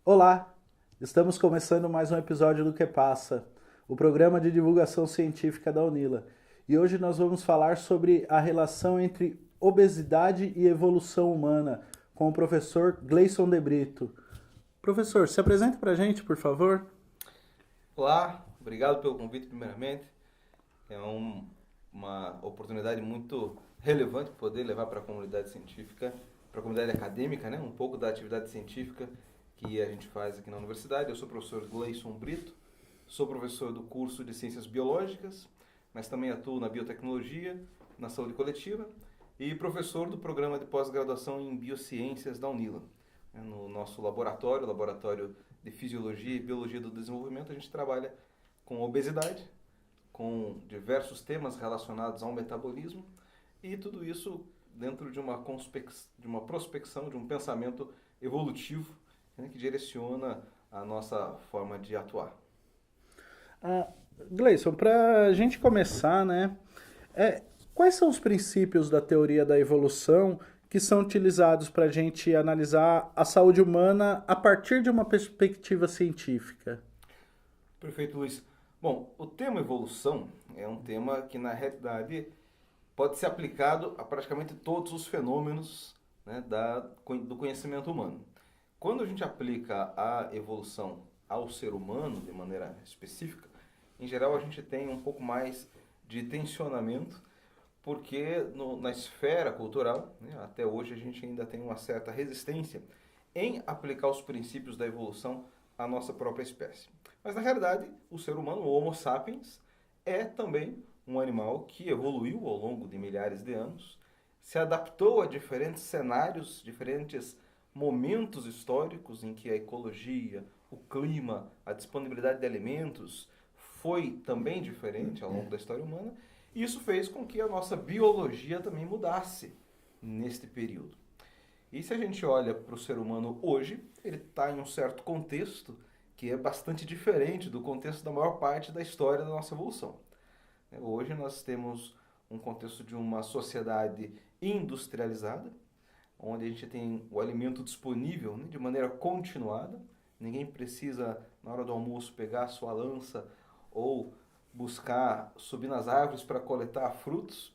Olá, estamos começando mais um episódio do Que Passa, o programa de divulgação científica da Unila. E hoje nós vamos falar sobre a relação entre obesidade e evolução humana com o professor Gleison de Brito. Professor, se apresente para a gente, por favor. Olá, obrigado pelo convite primeiramente. É uma oportunidade muito relevante poder levar para a comunidade científica, para a comunidade acadêmica, né, um pouco da atividade científica que a gente faz aqui na universidade. Eu sou o professor Gleison Brito, sou professor do curso de Ciências Biológicas, mas também atuo na biotecnologia, na saúde coletiva e professor do programa de pós-graduação em Biociências da Unila. No nosso laboratório, Laboratório de Fisiologia e Biologia do Desenvolvimento, a gente trabalha com obesidade, com diversos temas relacionados ao metabolismo e tudo isso dentro de uma prospecção, de um pensamento evolutivo, né, que direciona a nossa forma de atuar. Ah, Gleison, para a gente começar, né? Quais são os princípios da teoria da evolução que são utilizados para a gente analisar a saúde humana a partir de uma perspectiva científica? Perfeito, Luiz. Bom, o tema evolução é um tema que, na realidade, pode ser aplicado a praticamente todos os fenômenos, né, do conhecimento humano. Quando a gente aplica a evolução ao ser humano de maneira específica, em geral a gente tem um pouco mais de tensionamento, porque na esfera cultural, né, até hoje a gente ainda tem uma certa resistência em aplicar os princípios da evolução à nossa própria espécie. Mas na realidade, o ser humano, o Homo sapiens, é também um animal que evoluiu ao longo de milhares de anos, se adaptou a diferentes cenários, diferentes momentos históricos em que a ecologia, o clima, a disponibilidade de alimentos foi também diferente ao longo da história humana, e isso fez com que a nossa biologia também mudasse neste período. E se a gente olha para o ser humano hoje, ele está em um certo contexto que é bastante diferente do contexto da maior parte da história da nossa evolução. Hoje nós temos um contexto de uma sociedade industrializada, onde a gente tem o alimento disponível, né, de maneira continuada. Ninguém precisa, na hora do almoço, pegar a sua lança ou buscar subir nas árvores para coletar frutos.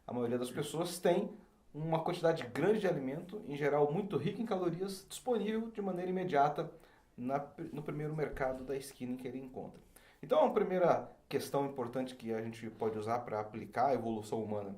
A maioria das pessoas tem uma quantidade grande de alimento, em geral muito rico em calorias, disponível de maneira imediata no primeiro mercado da esquina em que ele encontra. Então, a primeira questão importante que a gente pode usar para aplicar a evolução humana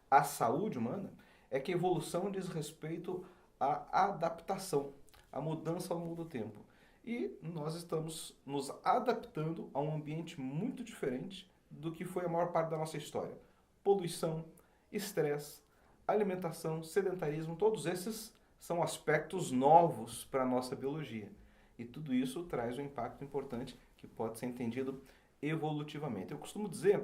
à saúde humana é que a evolução diz respeito à adaptação, à mudança ao longo do tempo. E nós estamos nos adaptando a um ambiente muito diferente do que foi a maior parte da nossa história. Poluição, estresse, alimentação, sedentarismo, todos esses são aspectos novos para a nossa biologia. E tudo isso traz um impacto importante que pode ser entendido evolutivamente. Eu costumo dizer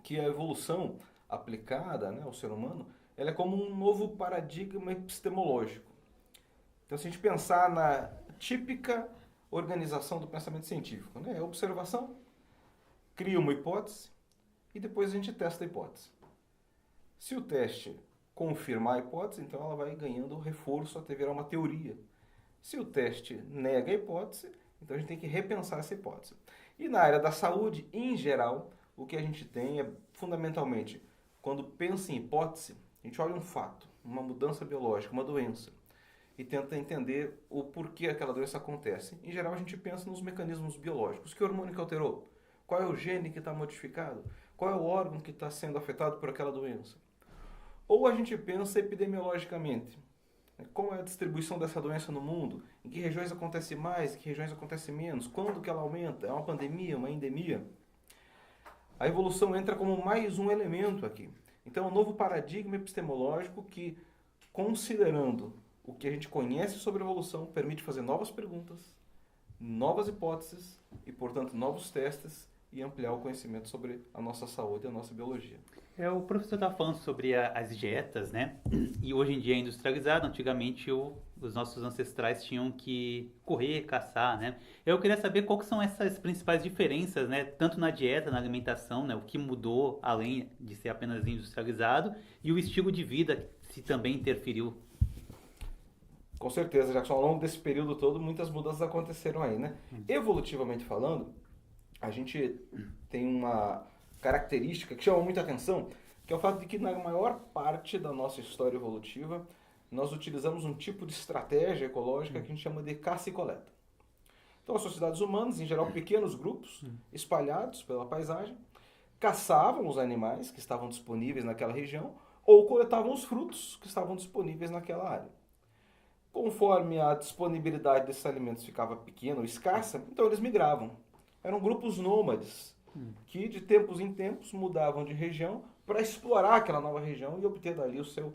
que a evolução aplicada, né, ao ser humano, ela é como um novo paradigma epistemológico. Então, se a gente pensar na típica organização do pensamento científico, né, é observação, cria uma hipótese e depois a gente testa a hipótese. Se o teste confirmar a hipótese, então ela vai ganhando reforço até virar uma teoria. Se o teste nega a hipótese, então a gente tem que repensar essa hipótese. E na área da saúde, em geral, o que a gente tem é, fundamentalmente, quando pensa em hipótese, a gente olha um fato, uma mudança biológica, uma doença, e tenta entender o porquê aquela doença acontece. Em geral, a gente pensa nos mecanismos biológicos. Que hormônio que alterou? Qual é o gene que está modificado? Qual é o órgão que está sendo afetado por aquela doença? Ou a gente pensa epidemiologicamente. Como é a distribuição dessa doença no mundo? Em que regiões acontece mais, em que regiões acontece menos? Quando que ela aumenta? É uma pandemia, uma endemia? A evolução entra como mais um elemento aqui. Então, é um novo paradigma epistemológico que, considerando o que a gente conhece sobre a evolução, permite fazer novas perguntas, novas hipóteses e, portanto, novos testes e ampliar o conhecimento sobre a nossa saúde e a nossa biologia. O professor estava falando sobre as dietas, né? E hoje em dia é industrializado. Antigamente os nossos ancestrais tinham que correr, caçar, né? Eu queria saber qual que são essas principais diferenças, né? Tanto na dieta, na alimentação, né? O que mudou além de ser apenas industrializado e o estilo de vida se também interferiu. Com certeza, Jackson, ao longo desse período todo, muitas mudanças aconteceram aí, né? Evolutivamente falando, a gente tem uma característica que chama muita atenção, que é o fato de que na maior parte da nossa história evolutiva, nós utilizamos um tipo de estratégia ecológica que a gente chama de caça e coleta. Então, as sociedades humanas, em geral pequenos grupos, espalhados pela paisagem, caçavam os animais que estavam disponíveis naquela região ou coletavam os frutos que estavam disponíveis naquela área. Conforme a disponibilidade desses alimentos ficava pequena ou escassa, então eles migravam. Eram grupos nômades, que de tempos em tempos mudavam de região para explorar aquela nova região e obter dali o seu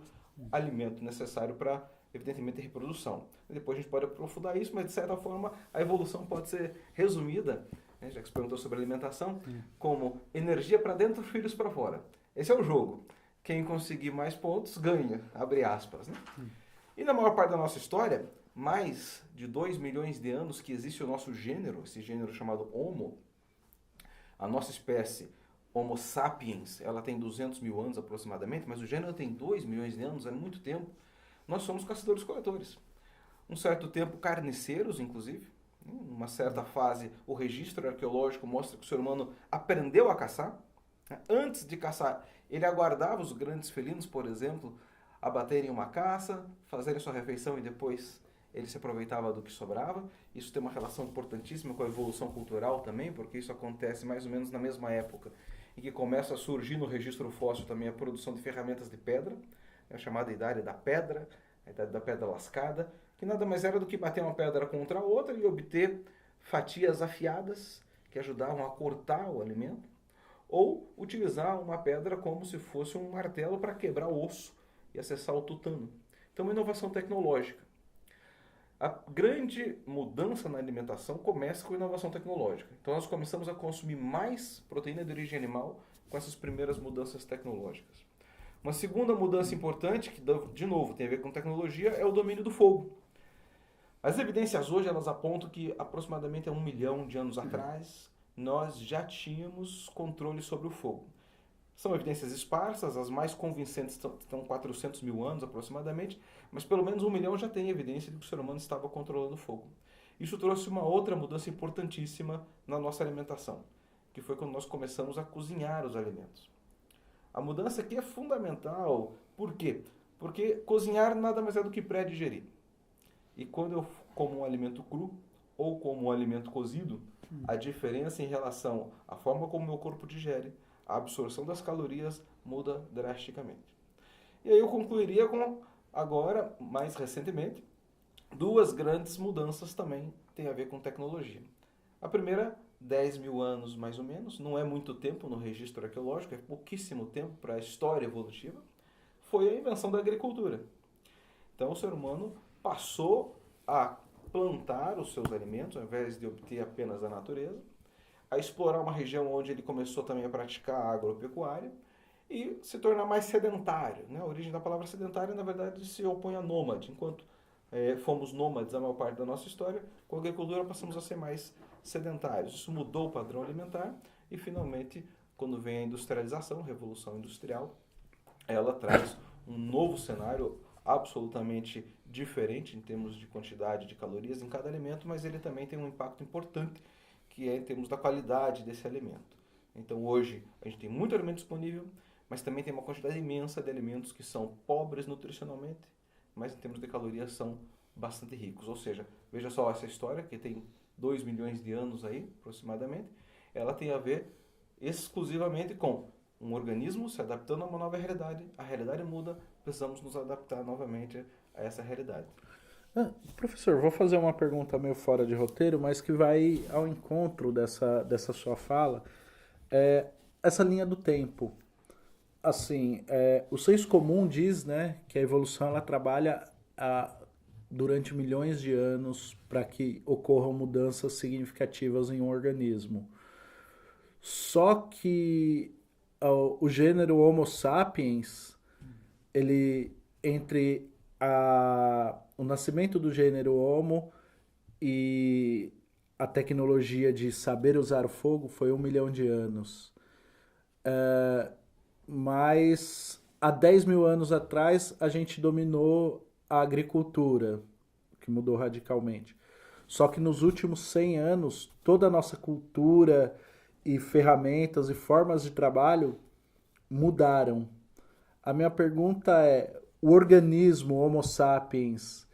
alimento necessário para, evidentemente, reprodução. Depois a gente pode aprofundar isso, mas de certa forma a evolução pode ser resumida, né, já que você perguntou sobre alimentação, como energia para dentro, filhos para fora. Esse é o jogo. Quem conseguir mais pontos ganha, abre aspas, né? E na maior parte da nossa história, mais de 2 milhões de anos que existe o nosso gênero, esse gênero chamado Homo, a nossa espécie Homo sapiens, ela tem 200 mil anos aproximadamente, mas o gênero tem 2 milhões de anos, é muito tempo. Nós somos caçadores-coletores. Um certo tempo carniceiros, inclusive. Numa certa fase, o registro arqueológico mostra que o ser humano aprendeu a caçar. Antes de caçar, ele aguardava os grandes felinos, por exemplo, abaterem uma caça, fazerem sua refeição e depois ele se aproveitava do que sobrava. Isso tem uma relação importantíssima com a evolução cultural também, porque isso acontece mais ou menos na mesma época em que começa a surgir no registro fóssil também a produção de ferramentas de pedra, a chamada idade da pedra, a idade da pedra lascada, que nada mais era do que bater uma pedra contra a outra e obter fatias afiadas que ajudavam a cortar o alimento, ou utilizar uma pedra como se fosse um martelo para quebrar o osso e acessar o tutano. Então, uma inovação tecnológica. A grande mudança na alimentação começa com a inovação tecnológica. Então, nós começamos a consumir mais proteína de origem animal com essas primeiras mudanças tecnológicas. Uma segunda mudança importante, que de novo tem a ver com tecnologia, é o domínio do fogo. As evidências hoje elas apontam que aproximadamente há 1 milhão de anos atrás nós já tínhamos controle sobre o fogo. São evidências esparsas, as mais convincentes estão 400 mil anos aproximadamente, mas pelo menos 1 milhão já tem evidência de que o ser humano estava controlando o fogo. Isso trouxe uma outra mudança importantíssima na nossa alimentação, que foi quando nós começamos a cozinhar os alimentos. A mudança aqui é fundamental. Por quê? Porque cozinhar nada mais é do que pré-digerir. E quando eu como um alimento cru ou como um alimento cozido, a diferença em relação à forma como o meu corpo digere, a absorção das calorias muda drasticamente. E aí eu concluiria com, agora, mais recentemente, 2 grandes mudanças também têm a ver com tecnologia. A primeira, 10 mil anos mais ou menos, não é muito tempo no registro arqueológico, é pouquíssimo tempo para a história evolutiva, foi a invenção da agricultura. Então o ser humano passou a plantar os seus alimentos, ao invés de obter apenas da natureza, a explorar uma região onde ele começou também a praticar a agropecuária e se tornar mais sedentário, né? A origem da palavra sedentário, na verdade, se opõe a nômade. Enquanto fomos nômades a maior parte da nossa história, com a agricultura passamos a ser mais sedentários. Isso mudou o padrão alimentar e, finalmente, quando vem a industrialização, a revolução industrial, ela traz um novo cenário absolutamente diferente em termos de quantidade de calorias em cada alimento, mas ele também tem um impacto importante, que é em termos da qualidade desse alimento. Então hoje a gente tem muito alimento disponível, mas também tem uma quantidade imensa de alimentos que são pobres nutricionalmente, mas em termos de calorias são bastante ricos. Ou seja, veja só essa história, que tem 2 milhões de anos aí, aproximadamente, ela tem a ver exclusivamente com um organismo se adaptando a uma nova realidade, a realidade muda, precisamos nos adaptar novamente a essa realidade. Professor, vou fazer uma pergunta meio fora de roteiro, mas que vai ao encontro dessa sua fala. Essa linha do tempo. Assim, o senso comum diz, né, que a evolução ela trabalha durante milhões de anos para que ocorram mudanças significativas em um organismo. Só que o gênero Homo sapiens, ele entre o nascimento do gênero Homo e a tecnologia de saber usar o fogo foi 1 milhão de anos. Mas há 10 mil anos atrás a gente dominou a agricultura. que mudou radicalmente. Só que nos últimos 100 anos, toda a nossa cultura e ferramentas e formas de trabalho mudaram. A minha pergunta é, o organismo Homo sapiens,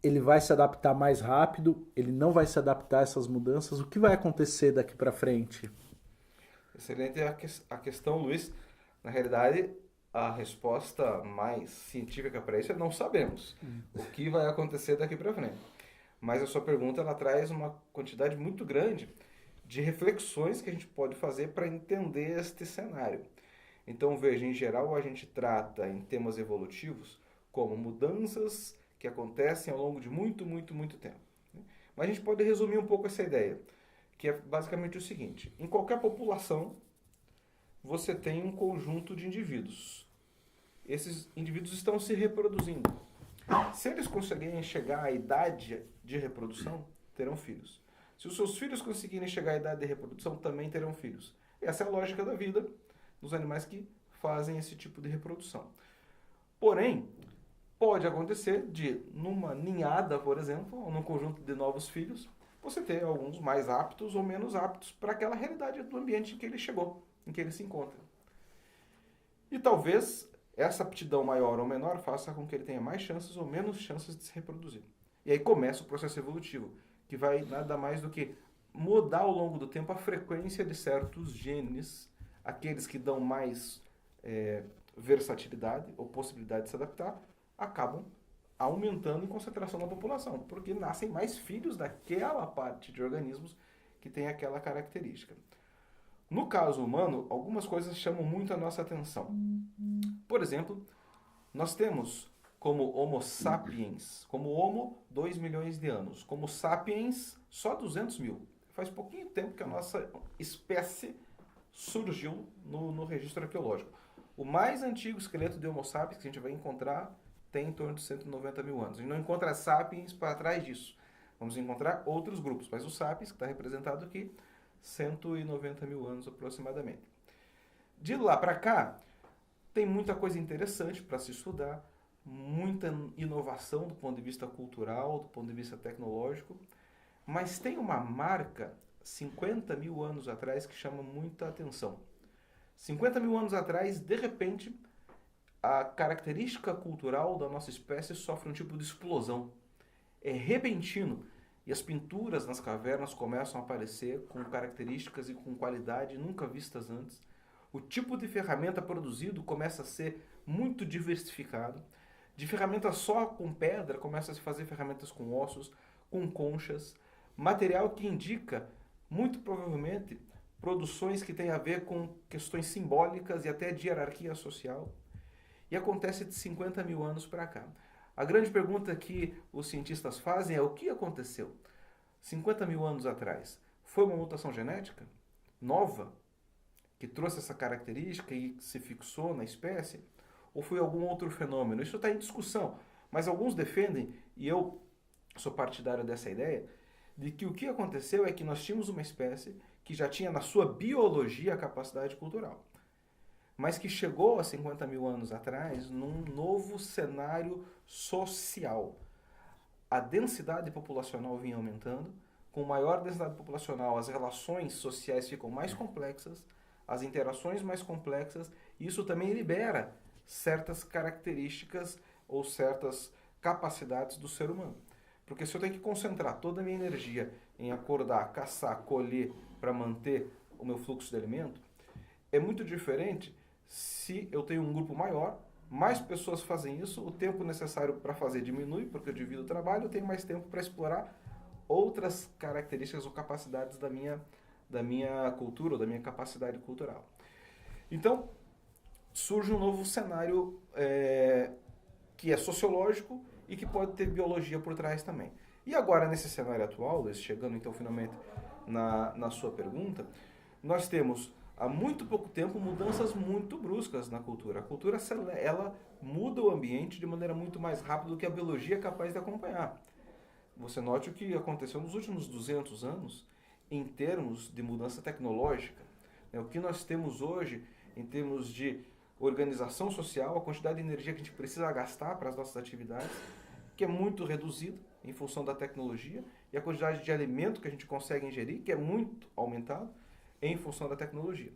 ele vai se adaptar mais rápido? Ele não vai se adaptar a essas mudanças? O que vai acontecer daqui para frente? Excelente a questão, Luiz. Na realidade, a resposta mais científica para isso é não sabemos o que vai acontecer daqui para frente. Mas a sua pergunta ela traz uma quantidade muito grande de reflexões que a gente pode fazer para entender este cenário. Então, veja, em geral, a gente trata em temas evolutivos como mudanças que acontecem ao longo de muito tempo. Mas a gente pode resumir um pouco essa ideia, que é basicamente o seguinte: em qualquer população, você tem um conjunto de indivíduos. Esses indivíduos estão se reproduzindo. Se eles conseguirem chegar à idade de reprodução, terão filhos. Se os seus filhos conseguirem chegar à idade de reprodução, também terão filhos. Essa é a lógica da vida dos animais que fazem esse tipo de reprodução. Porém, pode acontecer de, numa ninhada, por exemplo, ou num conjunto de novos filhos, você ter alguns mais aptos ou menos aptos para aquela realidade do ambiente em que ele chegou, em que ele se encontra. E talvez essa aptidão maior ou menor faça com que ele tenha mais chances ou menos chances de se reproduzir. E aí começa o processo evolutivo, que vai nada mais do que mudar ao longo do tempo a frequência de certos genes, aqueles que dão mais versatilidade ou possibilidade de se adaptar, acabam aumentando em concentração na população, porque nascem mais filhos daquela parte de organismos que tem aquela característica. No caso humano, algumas coisas chamam muito a nossa atenção. Por exemplo, nós temos como Homo sapiens, como Homo, 2 milhões de anos, como sapiens, só 200 mil. Faz pouquinho tempo que a nossa espécie surgiu no registro arqueológico. O mais antigo esqueleto de Homo sapiens que a gente vai encontrar tem em torno de 190 mil anos. A gente não encontra sapiens para trás disso. Vamos encontrar outros grupos, mas o sapiens, que está representado aqui, 190 mil anos aproximadamente. De lá para cá, tem muita coisa interessante para se estudar, muita inovação do ponto de vista cultural, do ponto de vista tecnológico, mas tem uma marca 50 mil anos atrás que chama muita atenção. 50 mil anos atrás, de repente, a característica cultural da nossa espécie sofre um tipo de explosão. É repentino e as pinturas nas cavernas começam a aparecer com características e com qualidade nunca vistas antes. O tipo de ferramenta produzido começa a ser muito diversificado. De ferramenta só com pedra, começa a se fazer ferramentas com ossos, com conchas, material que indica, muito provavelmente, produções que têm a ver com questões simbólicas e até de hierarquia social. E acontece de 50 mil anos para cá. A grande pergunta que os cientistas fazem é o que aconteceu 50 mil anos atrás? Foi uma mutação genética nova que trouxe essa característica e se fixou na espécie? Ou foi algum outro fenômeno? Isso está em discussão, mas alguns defendem, e eu sou partidário dessa ideia, de que o que aconteceu é que nós tínhamos uma espécie que já tinha na sua biologia a capacidade cultural, mas que chegou a 50 mil anos atrás num novo cenário social. A densidade populacional vinha aumentando, com maior densidade populacional as relações sociais ficam mais complexas, as interações mais complexas, e isso também libera certas características ou certas capacidades do ser humano. Porque se eu tenho que concentrar toda a minha energia em acordar, caçar, colher para manter o meu fluxo de alimento, é muito diferente se eu tenho um grupo maior, mais pessoas fazem isso, o tempo necessário para fazer diminui, porque eu divido o trabalho, eu tenho mais tempo para explorar outras características ou capacidades da minha cultura, ou da minha capacidade cultural. Então, surge um novo cenário que é sociológico e que pode ter biologia por trás também. E agora, nesse cenário atual, Luiz, chegando então finalmente na sua pergunta, nós temos há muito pouco tempo mudanças muito bruscas na cultura. A cultura ela muda o ambiente de maneira muito mais rápida do que a biologia é capaz de acompanhar. Você note o que aconteceu nos últimos 200 anos em termos de mudança tecnológica. O que nós temos hoje em termos de organização social, a quantidade de energia que a gente precisa gastar para as nossas atividades, que é muito reduzido em função da tecnologia, e a quantidade de alimento que a gente consegue ingerir, que é muito aumentado, em função da tecnologia.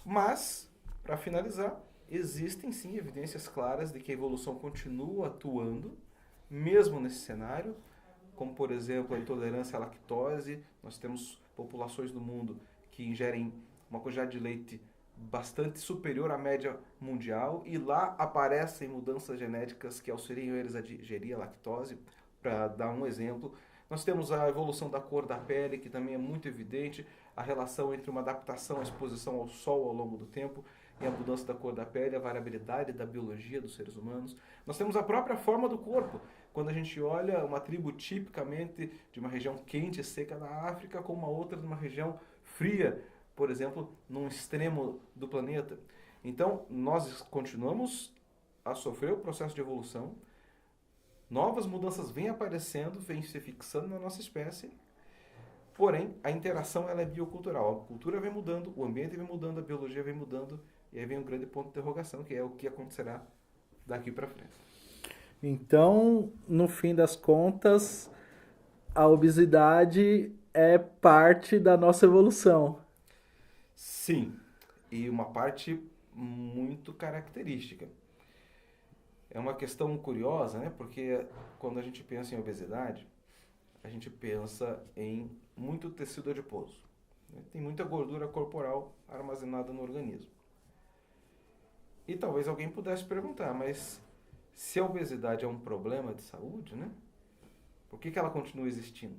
Mas, para finalizar, existem sim evidências claras de que a evolução continua atuando, mesmo nesse cenário, como por exemplo a intolerância à lactose. Nós temos populações do mundo que ingerem uma quantidade de leite bastante superior à média mundial, e lá aparecem mudanças genéticas que auxiliam eles a digerir a lactose, para dar um exemplo. Nós temos a evolução da cor da pele, que também é muito evidente, a relação entre uma adaptação à exposição ao sol ao longo do tempo e a mudança da cor da pele, a variabilidade da biologia dos seres humanos. Nós temos a própria forma do corpo. Quando a gente olha uma tribo tipicamente de uma região quente e seca na África, com uma outra de uma região fria, por exemplo, num extremo do planeta. Então, nós continuamos a sofrer o processo de evolução, novas mudanças vêm aparecendo, vêm se fixando na nossa espécie, porém, a interação ela é biocultural. A cultura vem mudando, o ambiente vem mudando, a biologia vem mudando, e aí vem um grande ponto de interrogação, que é o que acontecerá daqui para frente. Então, no fim das contas, a obesidade é parte da nossa evolução. Sim, e uma parte muito característica. É uma questão curiosa, né? Porque quando a gente pensa em obesidade, a gente pensa em muito tecido adiposo, né? Tem muita gordura corporal armazenada no organismo. E talvez alguém pudesse perguntar, mas se a obesidade é um problema de saúde, né? Por que ela continua existindo?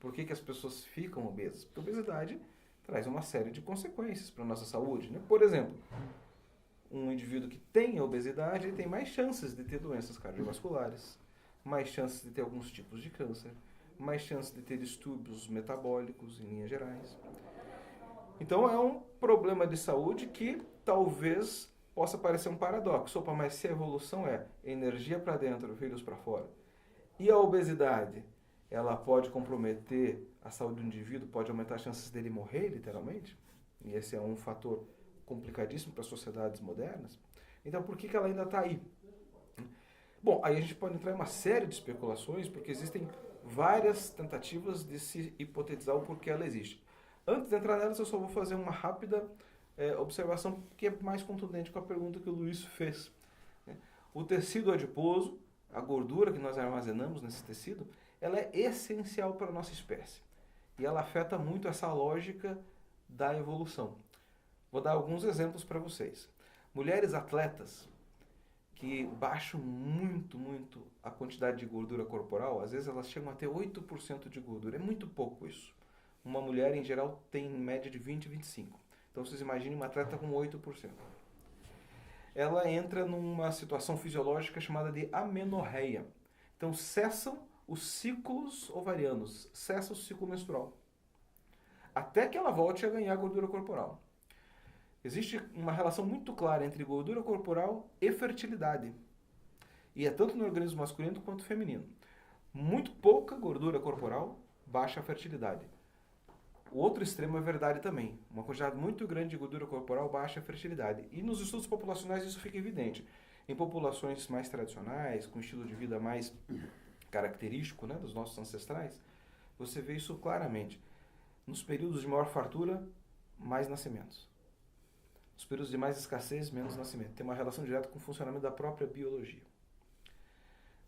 Por que as pessoas ficam obesas? Porque a obesidade traz uma série de consequências para a nossa saúde, né? Por exemplo, um indivíduo que tem obesidade tem mais chances de ter doenças cardiovasculares, mais chances de ter alguns tipos de câncer, mais chances de ter distúrbios metabólicos, em linhas gerais. Então é um problema de saúde que talvez possa parecer um paradoxo. Opa, mas se a evolução é energia para dentro, vírus para fora, e a obesidade, ela pode comprometer a saúde do indivíduo, pode aumentar as chances dele morrer, literalmente, e esse é um fator complicadíssimo para as sociedades modernas, então por que ela ainda está aí? Bom, aí a gente pode entrar em uma série de especulações, porque existem várias tentativas de se hipotetizar o porquê ela existe. Antes de entrar nelas, eu só vou fazer uma rápida observação que é mais contundente com a pergunta que o Luiz fez. O tecido adiposo, a gordura que nós armazenamos nesse tecido, ela é essencial para a nossa espécie. E ela afeta muito essa lógica da evolução. Vou dar alguns exemplos para vocês. Mulheres atletas que baixam muito a quantidade de gordura corporal, às vezes elas chegam a ter 8% de gordura. É muito pouco isso. Uma mulher, em geral, tem em média de 20 a 25%. Então, vocês imaginem uma atleta com 8%. Ela entra numa situação fisiológica chamada de amenorreia. Então, cessam os ciclos ovarianos, cessa o ciclo menstrual, até que ela volte a ganhar gordura corporal. Existe uma relação muito clara entre gordura corporal e fertilidade. E é tanto no organismo masculino quanto feminino. Muito pouca gordura corporal, baixa fertilidade. O outro extremo é verdade também. Uma quantidade muito grande de gordura corporal, baixa fertilidade. E nos estudos populacionais isso fica evidente. Em populações mais tradicionais, com estilo de vida mais característico, né, dos nossos ancestrais, você vê isso claramente. Nos períodos de maior fartura, mais nascimentos. Nos períodos de mais escassez, menos nascimento. Tem uma relação direta com o funcionamento da própria biologia.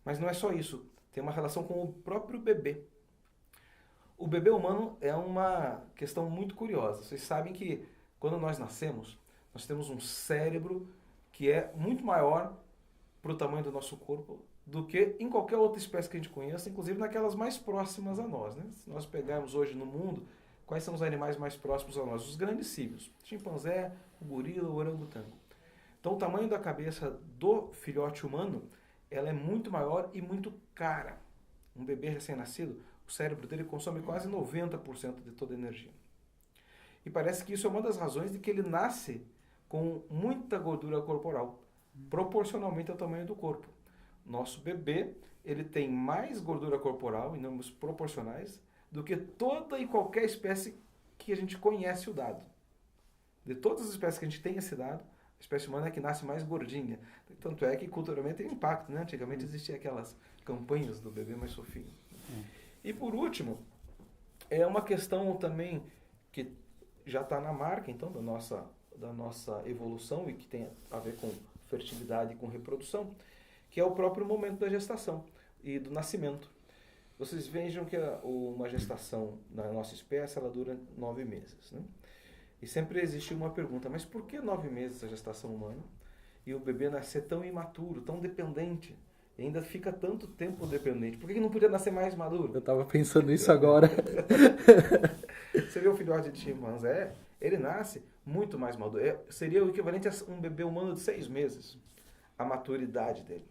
Mas não é só isso. Tem uma relação com o próprio bebê. O bebê humano é uma questão muito curiosa. Vocês sabem que quando nós nascemos, nós temos um cérebro que é muito maior para o tamanho do nosso corpo do que em qualquer outra espécie que a gente conheça, inclusive naquelas mais próximas a nós, né? Se nós pegarmos hoje no mundo, quais são os animais mais próximos a nós? Os grandes símios, o chimpanzé, o gorila, o orangotango. Então o tamanho da cabeça do filhote humano, ela é muito maior e muito cara. Um bebê recém-nascido, o cérebro dele consome quase 90% de toda a energia. E parece que isso é uma das razões de que ele nasce com muita gordura corporal, proporcionalmente ao tamanho do corpo. Nosso bebê, ele tem mais gordura corporal, em números proporcionais, do que toda e qualquer espécie que a gente conhece o dado. De todas as espécies que a gente tem esse dado, a espécie humana é que nasce mais gordinha. Tanto é que culturalmente tem impacto, né? Antigamente existiam aquelas campanhas do bebê mais fofinho. E por último, é uma questão também que já está na marca, então, da nossa evolução e que tem a ver com fertilidade e com reprodução, que é o próprio momento da gestação e do nascimento. Vocês vejam que uma gestação na nossa espécie, ela dura 9 meses, né? E sempre existe uma pergunta, mas por que 9 meses a gestação humana? E o bebê nascer tão imaturo, tão dependente, e ainda fica tanto tempo dependente. Por que não podia nascer mais maduro? Eu tava pensando nisso agora. Você vê o filhote de chimpanzé, ele nasce muito mais maduro. Seria o equivalente a um bebê humano de 6 meses, a maturidade dele.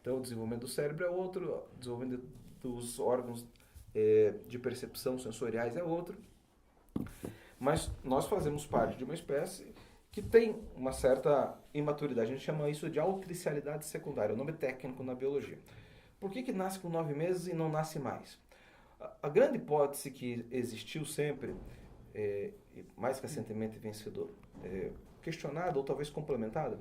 Então, o desenvolvimento do cérebro é outro, o desenvolvimento dos órgãos de percepção sensoriais é outro. Mas nós fazemos parte de uma espécie que tem uma certa imaturidade. A gente chama isso de altricialidade secundária, o nome técnico na biologia. Por que nasce com 9 meses e não nasce mais? A grande hipótese que existiu sempre, e mais recentemente vem sido questionada ou talvez complementada,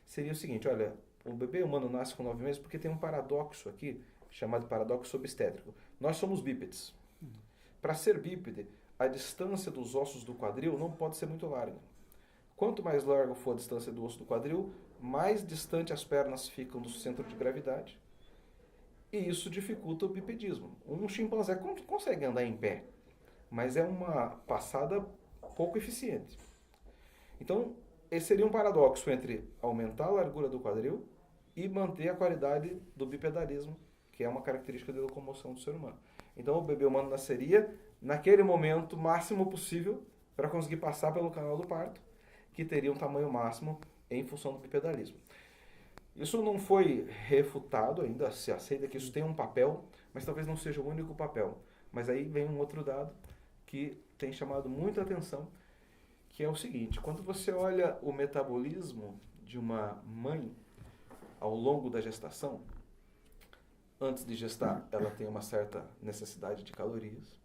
seria o seguinte: olha, o bebê humano nasce com 9 meses porque tem um paradoxo aqui, chamado paradoxo obstétrico. Nós somos bípedes. Para ser bípede, a distância dos ossos do quadril não pode ser muito larga. Quanto mais larga for a distância do osso do quadril, mais distante as pernas ficam do centro de gravidade. E isso dificulta o bipedismo. Um chimpanzé consegue andar em pé, mas é uma passada pouco eficiente. Então, esse seria um paradoxo entre aumentar a largura do quadril e manter a qualidade do bipedalismo, que é uma característica de locomoção do ser humano. Então, o bebê humano nasceria naquele momento máximo possível para conseguir passar pelo canal do parto, que teria um tamanho máximo em função do bipedalismo. Isso não foi refutado ainda, se aceita que isso tem um papel, mas talvez não seja o único papel. Mas aí vem um outro dado que tem chamado muita atenção, que é o seguinte: quando você olha o metabolismo de uma mãe ao longo da gestação, antes de gestar, ela tem uma certa necessidade de calorias,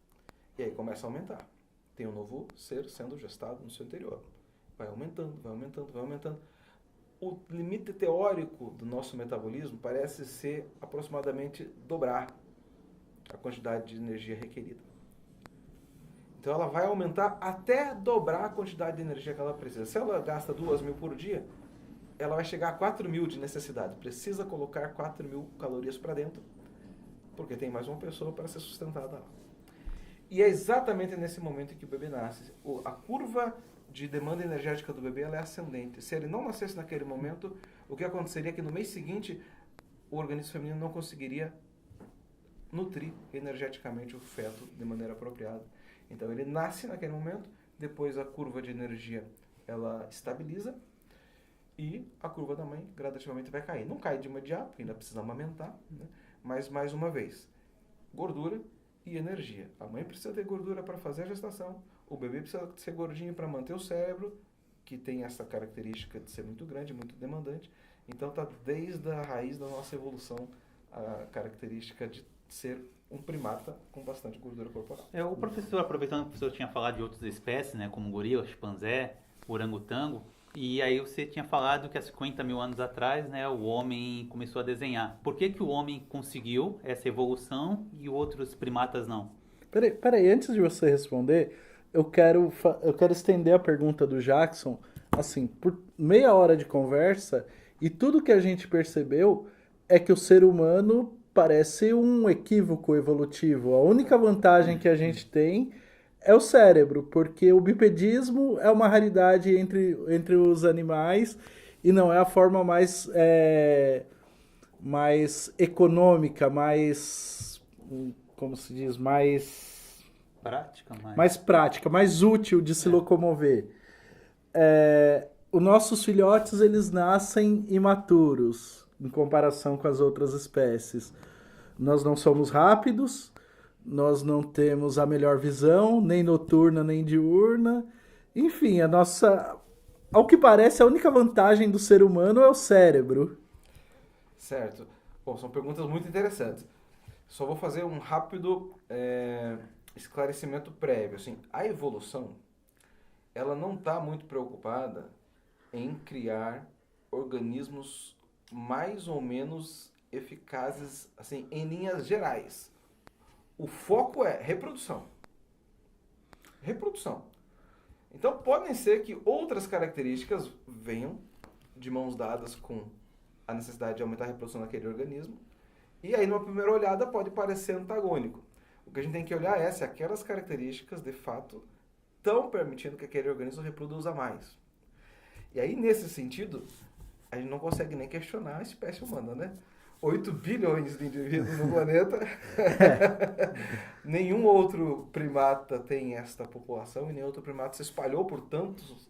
e aí começa a aumentar. Tem um novo ser sendo gestado no seu interior. Vai aumentando, vai aumentando, vai aumentando. O limite teórico do nosso metabolismo parece ser aproximadamente dobrar a quantidade de energia requerida. Então ela vai aumentar até dobrar a quantidade de energia que ela precisa. Se ela gasta 2.000 por dia, ela vai chegar a 4.000 de necessidade. Precisa colocar 4.000 calorias para dentro, porque tem mais uma pessoa para ser sustentada lá. E é exatamente nesse momento que o bebê nasce. A curva de demanda energética do bebê ela é ascendente. Se ele não nascesse naquele momento, o que aconteceria é que no mês seguinte o organismo feminino não conseguiria nutrir energeticamente o feto de maneira apropriada. Então ele nasce naquele momento, depois a curva de energia ela estabiliza e a curva da mãe gradativamente vai cair. Não cai de imediato, porque ainda precisa amamentar, né? Mas mais uma vez, gordura e energia. A mãe precisa ter gordura para fazer a gestação, o bebê precisa ser gordinho para manter o cérebro, que tem essa característica de ser muito grande, muito demandante. Então está desde a raiz da nossa evolução a característica de ser um primata com bastante gordura corporal. O professor, aproveitando que o professor tinha falado de outras espécies, né, como gorila, chimpanzé, orangotango, e aí você tinha falado que há 50.000 anos atrás, né, o homem começou a desenhar. Por que o homem conseguiu essa evolução e outros primatas não? Peraí, antes de você responder, eu quero estender a pergunta do Jackson, assim, por meia hora de conversa, e tudo que a gente percebeu é que o ser humano parece um equívoco evolutivo. A única vantagem que a gente tem é o cérebro, porque o bipedismo é uma raridade entre os animais e não é a forma mais econômica, mais, como se diz, mais prática, mais útil de se locomover. Os nossos filhotes, eles nascem imaturos em comparação com as outras espécies. Nós não somos rápidos, nós não temos a melhor visão, nem noturna, nem diurna. Enfim, ao que parece, a única vantagem do ser humano é o cérebro. Certo. Bom, são perguntas muito interessantes. Só vou fazer um rápido esclarecimento prévio. Assim, a evolução, ela não está muito preocupada em criar organismos mais ou menos eficazes, assim, em linhas gerais. o foco é reprodução. Reprodução. Então, podem ser que outras características venham de mãos dadas com a necessidade de aumentar a reprodução daquele organismo. E aí, numa primeira olhada, pode parecer antagônico. O que a gente tem que olhar é se aquelas características, de fato, estão permitindo que aquele organismo reproduza mais. E aí, nesse sentido, a gente não consegue nem questionar a espécie humana, né? 8 bilhões de indivíduos no planeta. Nenhum outro primata tem esta população e nenhum outro primata se espalhou por tantos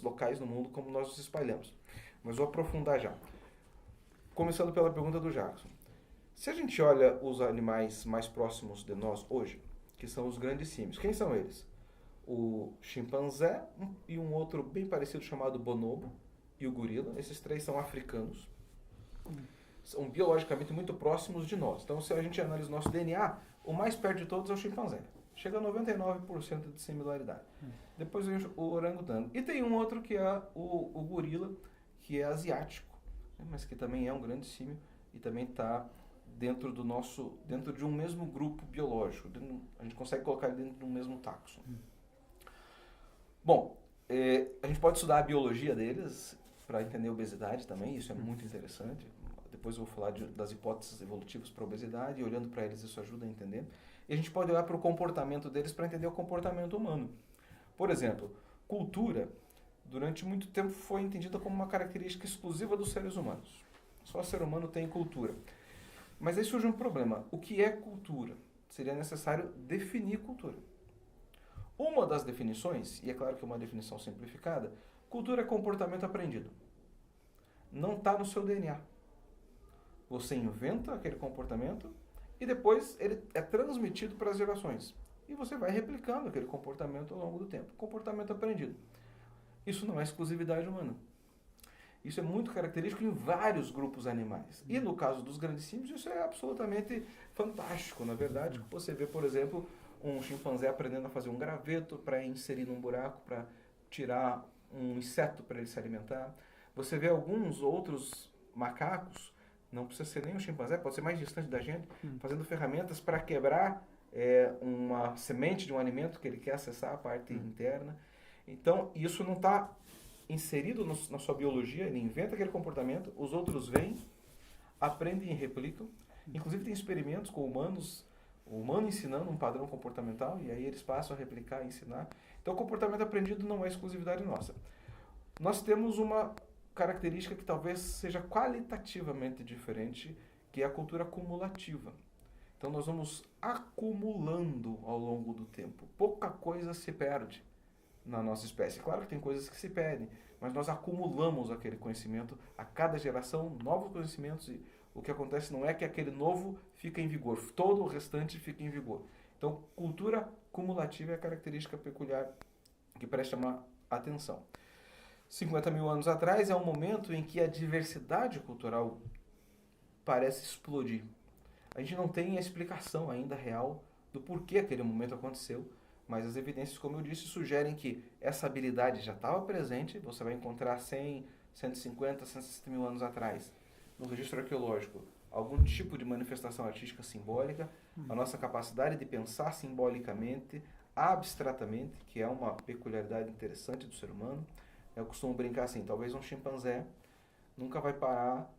locais no mundo como nós nos espalhamos. Mas vou aprofundar já. Começando pela pergunta do Jackson. Se a gente olha os animais mais próximos de nós hoje, que são os grandes símios, quem são eles? O chimpanzé e um outro bem parecido chamado bonobo e o gorila. Esses três são africanos. São biologicamente muito próximos de nós. Então, se a gente analisa o nosso DNA, o mais perto de todos é o chimpanzé. Chega a 99% de similaridade. Depois vem o orangotango. E tem um outro que é o gorila, que é asiático, mas que também é um grande símio e também está dentro de um mesmo grupo biológico. A gente consegue colocar ele dentro de um mesmo taxon. Bom, a gente pode estudar a biologia deles para entender a obesidade também, isso é muito interessante. Depois eu vou falar das hipóteses evolutivas para a obesidade, e olhando para eles isso ajuda a entender. E a gente pode olhar para o comportamento deles para entender o comportamento humano. Por exemplo, cultura, durante muito tempo foi entendida como uma característica exclusiva dos seres humanos. Só o ser humano tem cultura. Mas aí surge um problema. O que é cultura? Seria necessário definir cultura. Uma das definições, e é claro que é uma definição simplificada, cultura é comportamento aprendido. Não está no seu DNA. Você inventa aquele comportamento e depois ele é transmitido para as gerações. E você vai replicando aquele comportamento ao longo do tempo. Comportamento aprendido. Isso não é exclusividade humana. Isso é muito característico em vários grupos animais. E no caso dos grandes símios, isso é absolutamente fantástico. Na verdade, você vê, por exemplo, um chimpanzé aprendendo a fazer um graveto para inserir num buraco, para tirar um inseto para ele se alimentar. Você vê alguns outros macacos, não precisa ser nem um chimpanzé, pode ser mais distante da gente, fazendo ferramentas para quebrar uma semente de um alimento que ele quer acessar a parte interna. Então, isso não está inserido na sua biologia, ele inventa aquele comportamento, os outros vêm, aprendem e replicam. Inclusive tem experimentos com humanos, o humano ensinando um padrão comportamental, e aí eles passam a replicar e ensinar. Então, o comportamento aprendido não é exclusividade nossa. Nós temos uma característica que talvez seja qualitativamente diferente, que é a cultura acumulativa. Então, nós vamos acumulando ao longo do tempo. Pouca coisa se perde na nossa espécie. Claro que tem coisas que se perdem, mas nós acumulamos aquele conhecimento a cada geração, novos conhecimentos, e o que acontece não é que aquele novo fica em vigor, todo o restante fica em vigor. Então, cultura cumulativa é a característica peculiar que presta chamar atenção. 50 mil anos atrás é um momento em que a diversidade cultural parece explodir. A gente não tem a explicação ainda real do porquê aquele momento aconteceu, mas as evidências, como eu disse, sugerem que essa habilidade já estava presente. Você vai encontrar 100, 150, 160 mil anos atrás, no registro arqueológico, algum tipo de manifestação artística simbólica, a nossa capacidade de pensar simbolicamente, abstratamente, que é uma peculiaridade interessante do ser humano. Eu costumo brincar assim, talvez um chimpanzé nunca vai parar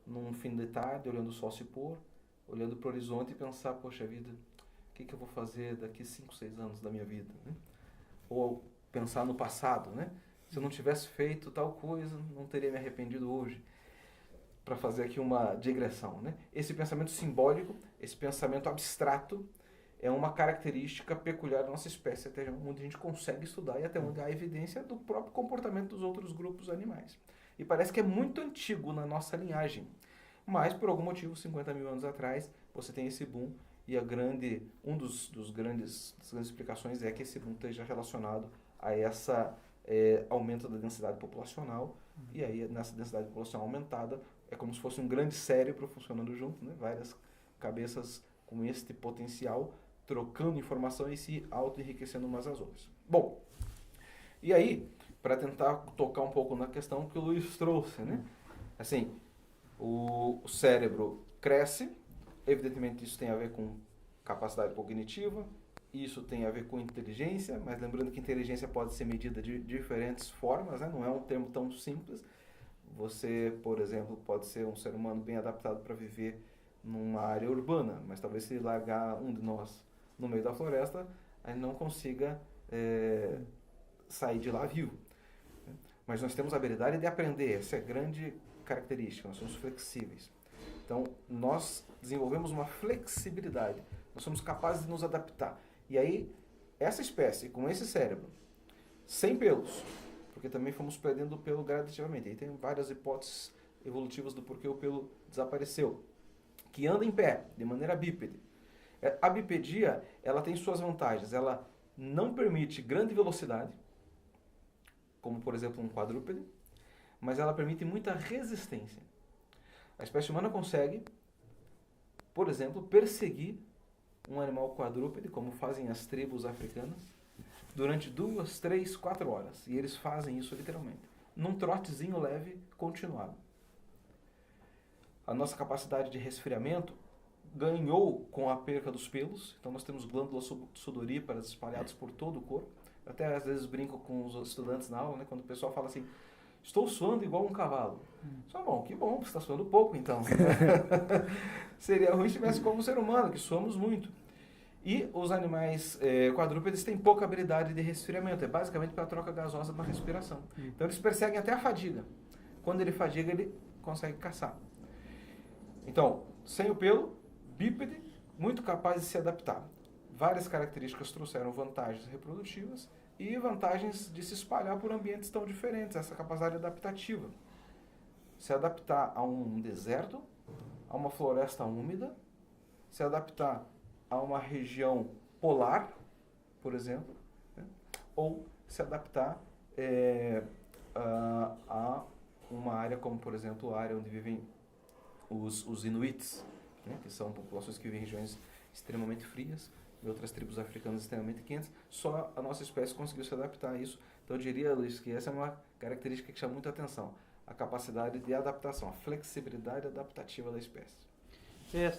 num fim de tarde, olhando o sol se pôr, olhando para o horizonte e pensar, poxa vida, o que eu vou fazer daqui 5, 6 anos da minha vida? Né? Ou pensar no passado, né? Se eu não tivesse feito tal coisa, não teria me arrependido hoje. Para fazer aqui uma digressão, né? Esse pensamento simbólico, esse pensamento abstrato, é uma característica peculiar da nossa espécie, até onde a gente consegue estudar e até onde há evidência do próprio comportamento dos outros grupos animais. E parece que é muito antigo na nossa linhagem. Mas, por algum motivo, 50 mil anos atrás, você tem esse boom, e das grandes explicações é que esse boom esteja relacionado a essa aumento da densidade populacional, e aí nessa densidade populacional aumentada, é como se fosse um grande cérebro funcionando junto, né? Várias cabeças com este potencial, trocando informação e se auto-enriquecendo umas às outras. Bom, e aí, para tentar tocar um pouco na questão que o Luiz trouxe, né? Assim, o cérebro cresce, evidentemente isso tem a ver com capacidade cognitiva, isso tem a ver com inteligência, mas lembrando que inteligência pode ser medida de diferentes formas, né? Não é um termo tão simples. Você, por exemplo, pode ser um ser humano bem adaptado para viver numa área urbana, mas talvez se largar um de nós no meio da floresta, a gente não consiga sair de lá vivo. Mas nós temos a habilidade de aprender, essa é a grande característica, nós somos flexíveis. Então, nós desenvolvemos uma flexibilidade, nós somos capazes de nos adaptar. E aí, essa espécie, com esse cérebro, sem pelos, porque também fomos perdendo o pelo gradativamente, aí tem várias hipóteses evolutivas do porquê o pelo desapareceu, que anda em pé, de maneira bípede. A bipedia, ela tem suas vantagens, ela não permite grande velocidade, como por exemplo um quadrúpede, mas ela permite muita resistência. A espécie humana consegue, por exemplo, perseguir um animal quadrúpede, como fazem as tribos africanas, durante 2, 3, 4 horas. E eles fazem isso literalmente, num trotezinho leve, continuado. A nossa capacidade de resfriamento ganhou com a perca dos pelos, então nós temos glândulas sudoríparas espalhadas por todo o corpo. Eu até às vezes brinco com os estudantes na aula, né, quando o pessoal fala assim, estou suando igual um cavalo. Só bom, que bom, você está suando pouco então. Seria ruim se estivesse como um ser humano, que suamos muito. E os animais quadrúpedes têm pouca habilidade de resfriamento, é basicamente para a troca gasosa da respiração. Então eles perseguem até a fadiga. Quando ele fadiga, ele consegue caçar. Então, sem o pelo, bípede, muito capaz de se adaptar. Várias características trouxeram vantagens reprodutivas e vantagens de se espalhar por ambientes tão diferentes, essa capacidade adaptativa. Se adaptar a um deserto, a uma floresta úmida, se adaptar a uma região polar, por exemplo, né? Ou se adaptar a uma área como, por exemplo, a área onde vivem os Inuits, né? Que são populações que vivem em regiões extremamente frias, e outras tribos africanas extremamente quentes. Só a nossa espécie conseguiu se adaptar a isso. Então eu diria, Luiz, que essa é uma característica que chama muita atenção. A capacidade de adaptação, a flexibilidade adaptativa da espécie.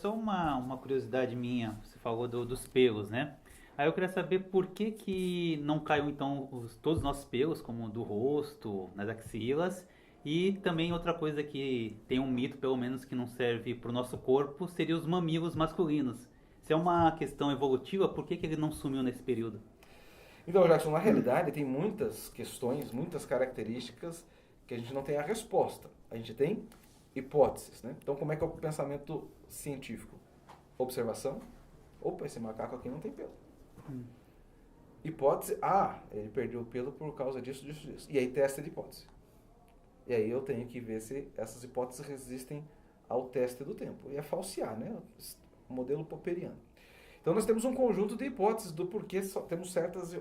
Só uma curiosidade minha, você falou dos pelos, né? Aí eu queria saber por que não caiu então todos os nossos pelos, como do rosto, nas axilas, e também outra coisa que tem um mito, pelo menos, que não serve para o nosso corpo, seria os mamilos masculinos. Se é uma questão evolutiva, por que ele não sumiu nesse período? Então, Jackson, na realidade tem muitas questões, muitas características que a gente não tem a resposta. A gente tem hipóteses, né? Então, como é que é o pensamento científico? Observação. Opa, esse macaco aqui não tem pelo. Hipótese. Ele perdeu o pelo por causa disso, disso, disso. E aí testa de hipótese. E aí eu tenho que ver se essas hipóteses resistem ao teste do tempo. E é falsear, né? O modelo popperiano. Então nós temos um conjunto de hipóteses do porquê só temos certas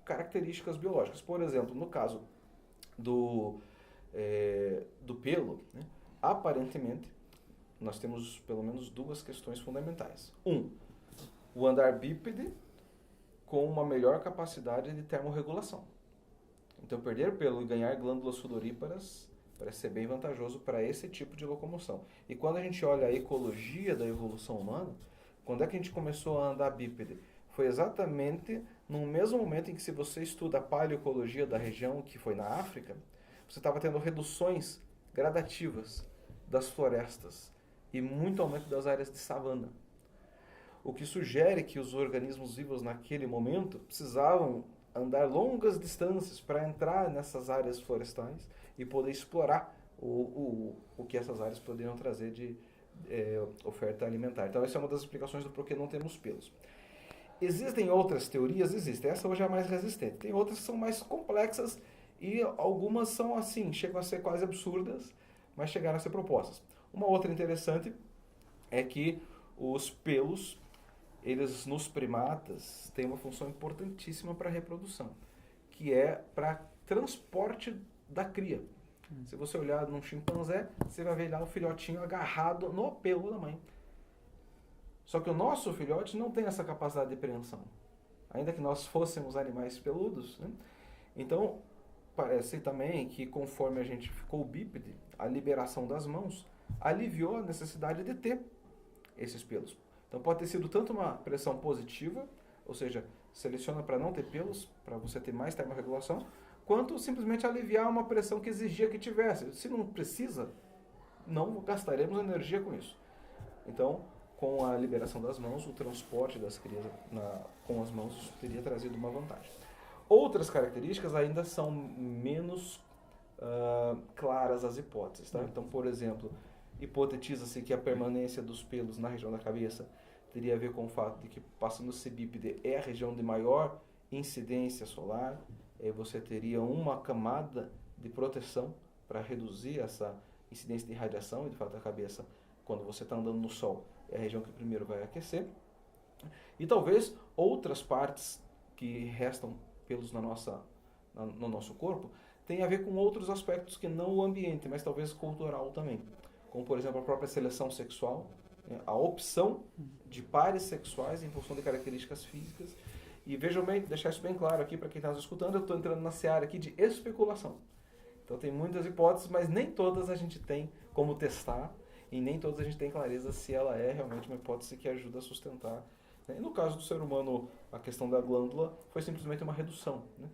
características biológicas. Por exemplo, no caso do pelo, né? Aparentemente, nós temos pelo menos duas questões fundamentais. O andar bípede com uma melhor capacidade de termorregulação. Então, perder pelo e ganhar glândulas sudoríparas parece ser bem vantajoso para esse tipo de locomoção. E quando a gente olha a ecologia da evolução humana, quando é que a gente começou a andar bípede? Foi exatamente no mesmo momento em que, se você estuda a paleoecologia da região que foi na África, você estava tendo reduções gradativas das florestas e muito aumento das áreas de savana. O que sugere que os organismos vivos naquele momento precisavam andar longas distâncias para entrar nessas áreas florestais e poder explorar o que essas áreas poderiam trazer de oferta alimentar. Então essa é uma das explicações do porquê não temos pelos. Existem outras teorias? Existem. Essa hoje é a mais resistente. Tem outras que são mais complexas e algumas são assim, chegam a ser quase absurdas, mas chegaram a ser propostas. Uma outra interessante é que os pelos, eles nos primatas têm uma função importantíssima para a reprodução, que é para transporte da cria. Se você olhar num chimpanzé, você vai ver lá o filhotinho agarrado no pelo da mãe. Só que o nosso filhote não tem essa capacidade de preensão, ainda que nós fôssemos animais peludos, né? Então, parece também que conforme a gente ficou bípede, a liberação das mãos aliviou a necessidade de ter esses pelos. Então pode ter sido tanto uma pressão positiva, ou seja, seleciona para não ter pelos, para você ter mais termorregulação, quanto simplesmente aliviar uma pressão que exigia que tivesse. Se não precisa, não gastaremos energia com isso. Então, com a liberação das mãos, o transporte das crias com as mãos teria trazido uma vantagem. Outras características ainda são menos claras as hipóteses. Tá? Então, por exemplo, hipotetiza-se que a permanência dos pelos na região da cabeça teria a ver com o fato de que, passando a ser bípede, é a região de maior incidência solar, e você teria uma camada de proteção para reduzir essa incidência de radiação, e de fato a cabeça, quando você está andando no sol, é a região que primeiro vai aquecer. E talvez outras partes que restam pelos no nosso corpo tenham a ver com outros aspectos que não o ambiente, mas talvez cultural também. Como, por exemplo, a própria seleção sexual, né? A opção de pares sexuais em função de características físicas. E vejam bem, deixar isso bem claro aqui para quem está nos escutando, eu estou entrando na seara aqui de especulação. Então tem muitas hipóteses, mas nem todas a gente tem como testar e nem todas a gente tem clareza se ela é realmente uma hipótese que ajuda a sustentar. Né? E no caso do ser humano, a questão da glândula foi simplesmente uma redução, né?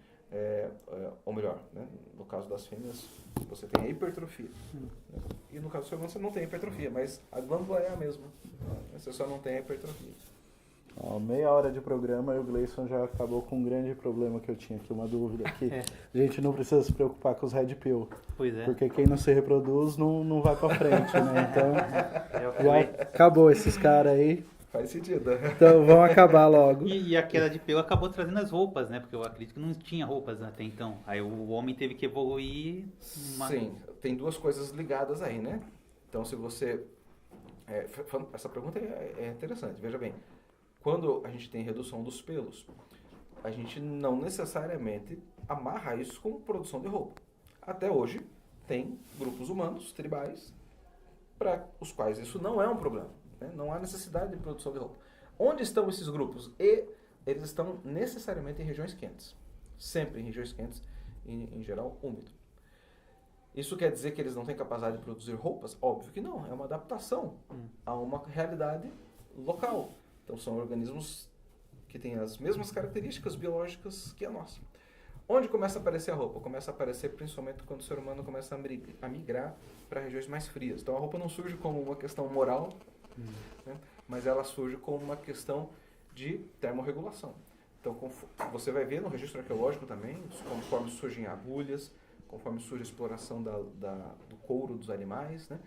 Ou melhor, né? No caso das fêmeas, você tem a hipertrofia. Né? E no caso do ser humano, você não tem hipertrofia, mas a glândula é a mesma. Né? Você só não tem a hipertrofia. Meia hora de programa e o Gleison já acabou com um grande problema que eu tinha aqui, uma dúvida aqui. A gente não precisa se preocupar com os red pill, porque quem não se reproduz não vai pra frente, né? Então, já acabou esses caras aí. Faz sentido. Então, vão acabar logo. E a queda de pelo acabou trazendo as roupas, né? Porque eu acredito que não tinha roupas até então. Aí o homem teve que evoluir. Sim, tem duas coisas ligadas aí, né? Então, se você... essa pergunta é interessante, veja bem. Quando a gente tem redução dos pelos, a gente não necessariamente amarra isso com produção de roupa. Até hoje, tem grupos humanos, tribais, para os quais isso não é um problema. Né? Não há necessidade de produção de roupa. Onde estão esses grupos? Eles estão necessariamente em regiões quentes. Sempre em regiões quentes, em geral, úmido. Isso quer dizer que eles não têm capacidade de produzir roupas? Óbvio que não. É uma adaptação a uma realidade local. Então, são organismos que têm as mesmas características biológicas que a nossa. Onde começa a aparecer a roupa? Começa a aparecer principalmente quando o ser humano começa a migrar para regiões mais frias. Então, a roupa não surge como uma questão moral, né? Mas ela surge como uma questão de termorregulação. Então, você vai ver no registro arqueológico também, conforme surgem agulhas, conforme surge a exploração do couro dos animais, né?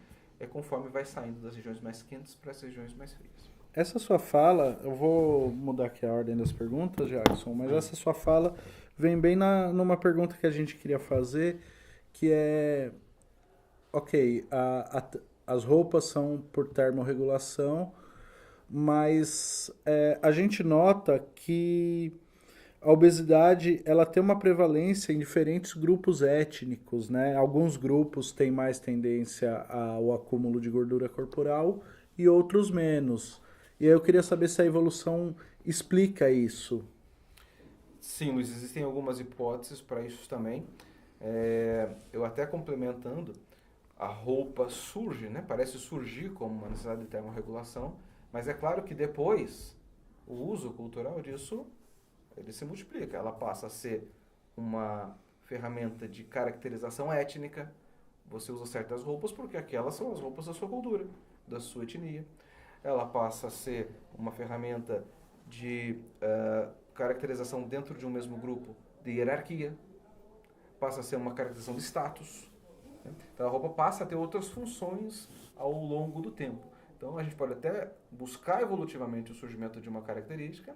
Conforme vai saindo das regiões mais quentes para as regiões mais frias. Essa sua fala, eu vou mudar aqui a ordem das perguntas, Jackson, mas essa sua fala vem bem numa pergunta que a gente queria fazer, que é, ok, as roupas são por termorregulação, mas a gente nota que a obesidade ela tem uma prevalência em diferentes grupos étnicos, né? Alguns grupos têm mais tendência ao acúmulo de gordura corporal e outros menos. E aí eu queria saber se a evolução explica isso. Sim, Luiz, existem algumas hipóteses para isso também. Eu até complementando, a roupa surge, né? Parece surgir como uma necessidade de termorregulação, mas é claro que depois o uso cultural disso ele se multiplica. Ela passa a ser uma ferramenta de caracterização étnica. Você usa certas roupas porque aquelas são as roupas da sua cultura, da sua etnia. Ela passa a ser uma ferramenta de caracterização dentro de um mesmo grupo de hierarquia, passa a ser uma caracterização de status. Né? Então a roupa passa a ter outras funções ao longo do tempo. Então a gente pode até buscar evolutivamente o surgimento de uma característica,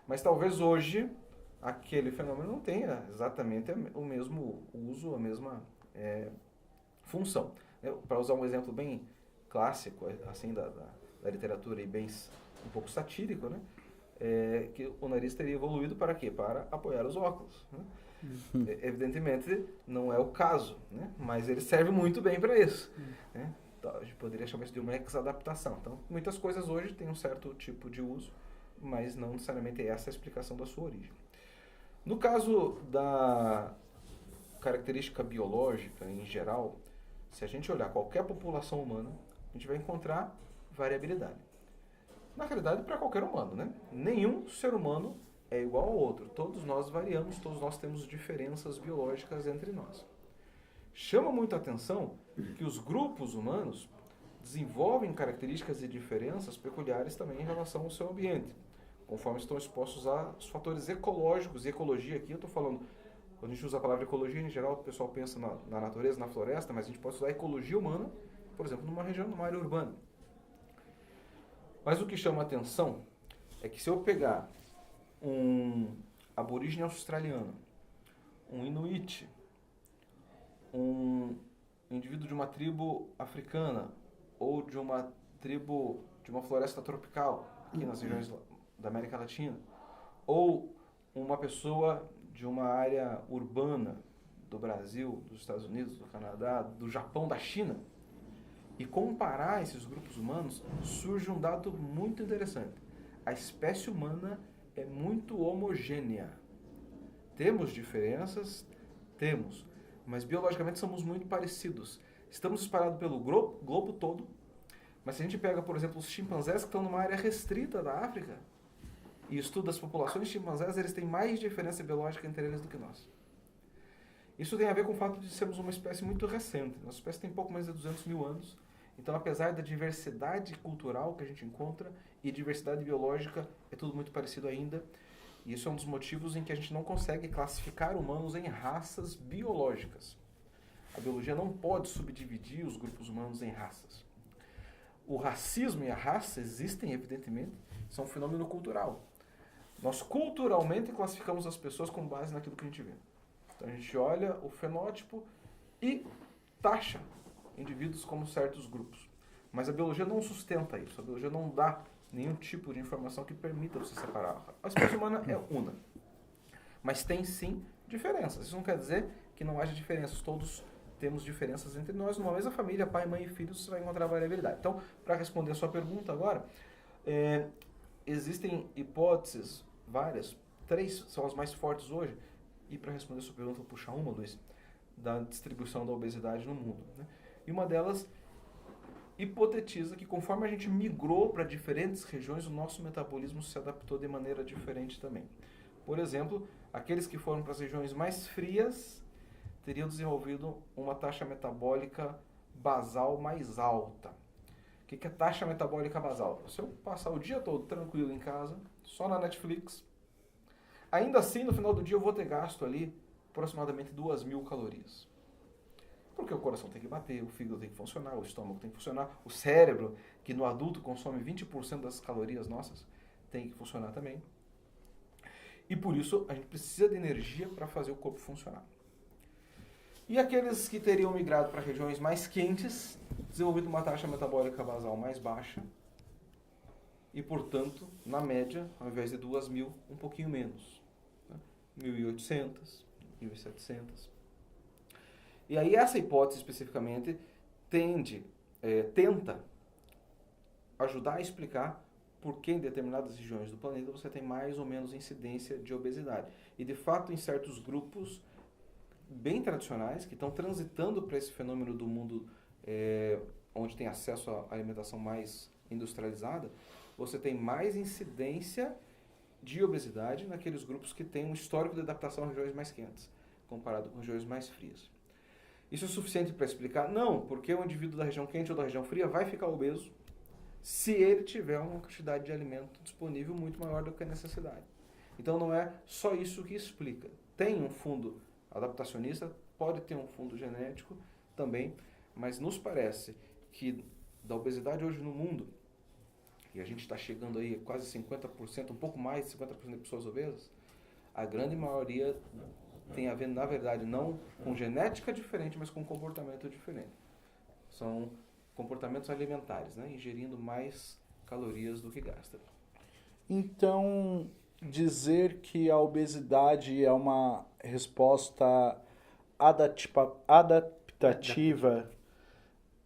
mas talvez hoje aquele fenômeno não tenha exatamente o mesmo uso, a mesma função. Para usar um exemplo bem clássico assim da literatura e bem um pouco satírico, né? Que o nariz teria evoluído para quê? Para apoiar os óculos. Né? Evidentemente, não é o caso, né? Mas ele serve muito bem para isso. Né? Então, a gente poderia chamar isso de uma exadaptação. Então, muitas coisas hoje têm um certo tipo de uso, mas não necessariamente essa é a explicação da sua origem. No caso da característica biológica em geral, se a gente olhar qualquer população humana, a gente vai encontrar variabilidade. Na realidade, para qualquer humano, né? Nenhum ser humano é igual ao outro. Todos nós variamos, todos nós temos diferenças biológicas entre nós. Chama muito a atenção que os grupos humanos desenvolvem características e diferenças peculiares também em relação ao seu ambiente, conforme estão expostos aos fatores ecológicos. E ecologia aqui eu estou falando, quando a gente usa a palavra ecologia, em geral o pessoal pensa na natureza, na floresta, mas a gente pode usar a ecologia humana, por exemplo, numa região, numa área urbana. Mas o que chama a atenção é que se eu pegar um aborígene australiano, um inuit, um indivíduo de uma tribo africana ou de uma tribo de uma floresta tropical, aqui nas regiões da América Latina, ou uma pessoa de uma área urbana do Brasil, dos Estados Unidos, do Canadá, do Japão, da China, e comparar esses grupos humanos, surge um dado muito interessante. A espécie humana é muito homogênea. Temos diferenças? Temos. Mas biologicamente somos muito parecidos. Estamos espalhados pelo globo todo. Mas se a gente pega, por exemplo, os chimpanzés que estão numa área restrita da África e estuda as populações de chimpanzés, eles têm mais diferença biológica entre eles do que nós. Isso tem a ver com o fato de sermos uma espécie muito recente. Nossa espécie tem pouco mais de 200 mil anos. Então, apesar da diversidade cultural que a gente encontra e diversidade biológica, é tudo muito parecido ainda. E isso é um dos motivos em que a gente não consegue classificar humanos em raças biológicas. A biologia não pode subdividir os grupos humanos em raças. O racismo e a raça existem, evidentemente, são um fenômeno cultural. Nós culturalmente classificamos as pessoas com base naquilo que a gente vê. Então a gente olha o fenótipo e taxa indivíduos como certos grupos. Mas a biologia não sustenta isso. A biologia não dá nenhum tipo de informação que permita você separar. A espécie humana é una. Mas tem sim diferenças. Isso não quer dizer que não haja diferenças. Todos temos diferenças entre nós. Numa mesma família, pai, mãe e filhos, você vai encontrar variabilidade. Então, para responder a sua pergunta agora, existem hipóteses várias. 3 são as mais fortes hoje. E para responder a sua pergunta, vou puxar uma, Luiz, da distribuição da obesidade no mundo, né? E uma delas hipotetiza que conforme a gente migrou para diferentes regiões, o nosso metabolismo se adaptou de maneira diferente também. Por exemplo, aqueles que foram para as regiões mais frias teriam desenvolvido uma taxa metabólica basal mais alta. O que é taxa metabólica basal? Se eu passar o dia todo tranquilo em casa, só na Netflix, ainda assim no final do dia eu vou ter gasto ali aproximadamente 2.000 calorias. Porque o coração tem que bater, o fígado tem que funcionar, o estômago tem que funcionar, o cérebro, que no adulto consome 20% das calorias nossas, tem que funcionar também. E por isso a gente precisa de energia para fazer o corpo funcionar. E aqueles que teriam migrado para regiões mais quentes, desenvolvido uma taxa metabólica basal mais baixa, e portanto, na média, ao invés de 2.000, um pouquinho menos. Né? 1.800, 1.700. E aí essa hipótese especificamente tenta ajudar a explicar por que em determinadas regiões do planeta você tem mais ou menos incidência de obesidade. E de fato em certos grupos bem tradicionais que estão transitando para esse fenômeno do mundo onde tem acesso à alimentação mais industrializada, você tem mais incidência de obesidade naqueles grupos que têm um histórico de adaptação a regiões mais quentes, comparado com regiões mais frias. Isso é suficiente para explicar? Não, porque o indivíduo da região quente ou da região fria vai ficar obeso se ele tiver uma quantidade de alimento disponível muito maior do que a necessidade. Então não é só isso que explica. Tem um fundo adaptacionista, pode ter um fundo genético também, mas nos parece que da obesidade hoje no mundo, e a gente está chegando aí a quase 50%, um pouco mais de 50% de pessoas obesas, a grande maioria tem a ver, na verdade, não com genética diferente, mas com comportamento diferente. São comportamentos alimentares, né? Ingerindo mais calorias do que gasta. Então, dizer que a obesidade é uma resposta adaptativa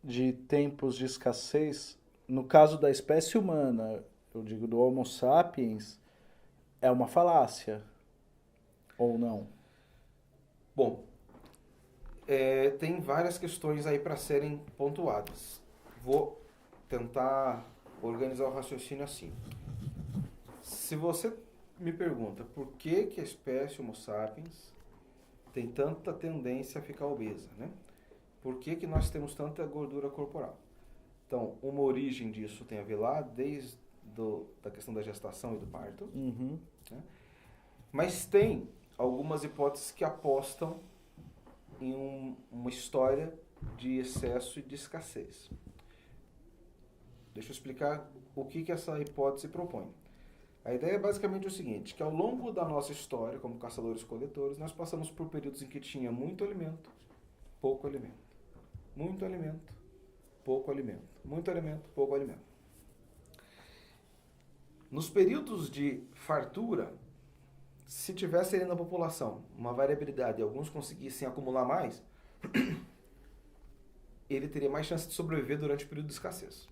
de tempos de escassez, no caso da espécie humana, eu digo do Homo sapiens, é uma falácia, ou não? Bom, tem várias questões aí para serem pontuadas. Vou tentar organizar o raciocínio assim. Se você me pergunta por que a espécie Homo sapiens tem tanta tendência a ficar obesa, né? Por que nós temos tanta gordura corporal? Então, uma origem disso tem a ver lá desde da questão da gestação e do parto, né? Mas tem algumas hipóteses que apostam em uma história de excesso e de escassez. Deixa eu explicar o que essa hipótese propõe. A ideia é basicamente o seguinte, que ao longo da nossa história, como caçadores-coletores, nós passamos por períodos em que tinha muito alimento, pouco alimento. Muito alimento, pouco alimento. Muito alimento, pouco alimento. Nos períodos de fartura, se tivesse ali na população uma variabilidade e alguns conseguissem acumular mais, ele teria mais chance de sobreviver durante o período de escassez.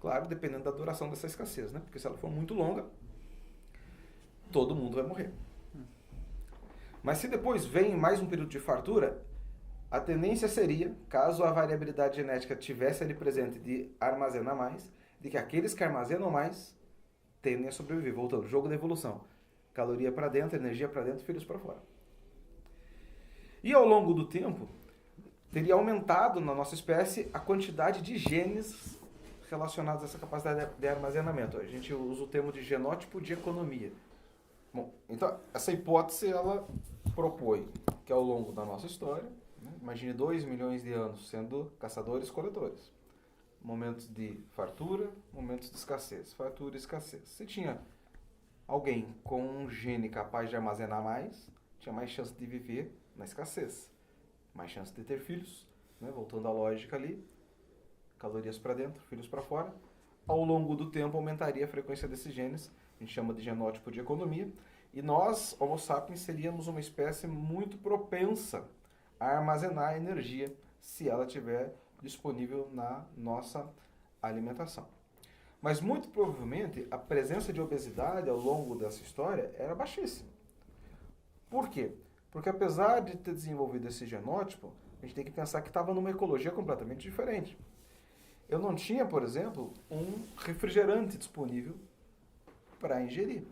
Claro, dependendo da duração dessa escassez, né? Porque se ela for muito longa, todo mundo vai morrer. Mas se depois vem mais um período de fartura, a tendência seria, caso a variabilidade genética tivesse ali presente de armazenar mais, de que aqueles que armazenam mais tendem a sobreviver. Voltando, jogo da evolução. Caloria para dentro, energia para dentro, filhos para fora. E ao longo do tempo, teria aumentado na nossa espécie a quantidade de genes relacionados a essa capacidade de armazenamento. A gente usa o termo de genótipo de economia. Bom, então, essa hipótese, ela propõe que ao longo da nossa história, né, imagine 2 milhões de anos sendo caçadores-coletores. Momentos de fartura, momentos de escassez. Fartura e escassez. Se tinha alguém com um gene capaz de armazenar mais, tinha mais chance de viver na escassez. Mais chance de ter filhos, né, voltando à lógica ali. Calorias para dentro, filhos para fora. Ao longo do tempo aumentaria a frequência desses genes, a gente chama de genótipo de economia, e nós, Homo sapiens, seríamos uma espécie muito propensa a armazenar energia se ela estiver disponível na nossa alimentação. Mas muito provavelmente a presença de obesidade ao longo dessa história era baixíssima. Por quê? Porque apesar de ter desenvolvido esse genótipo, a gente tem que pensar que estava numa ecologia completamente diferente. Eu não tinha, por exemplo, um refrigerante disponível para ingerir.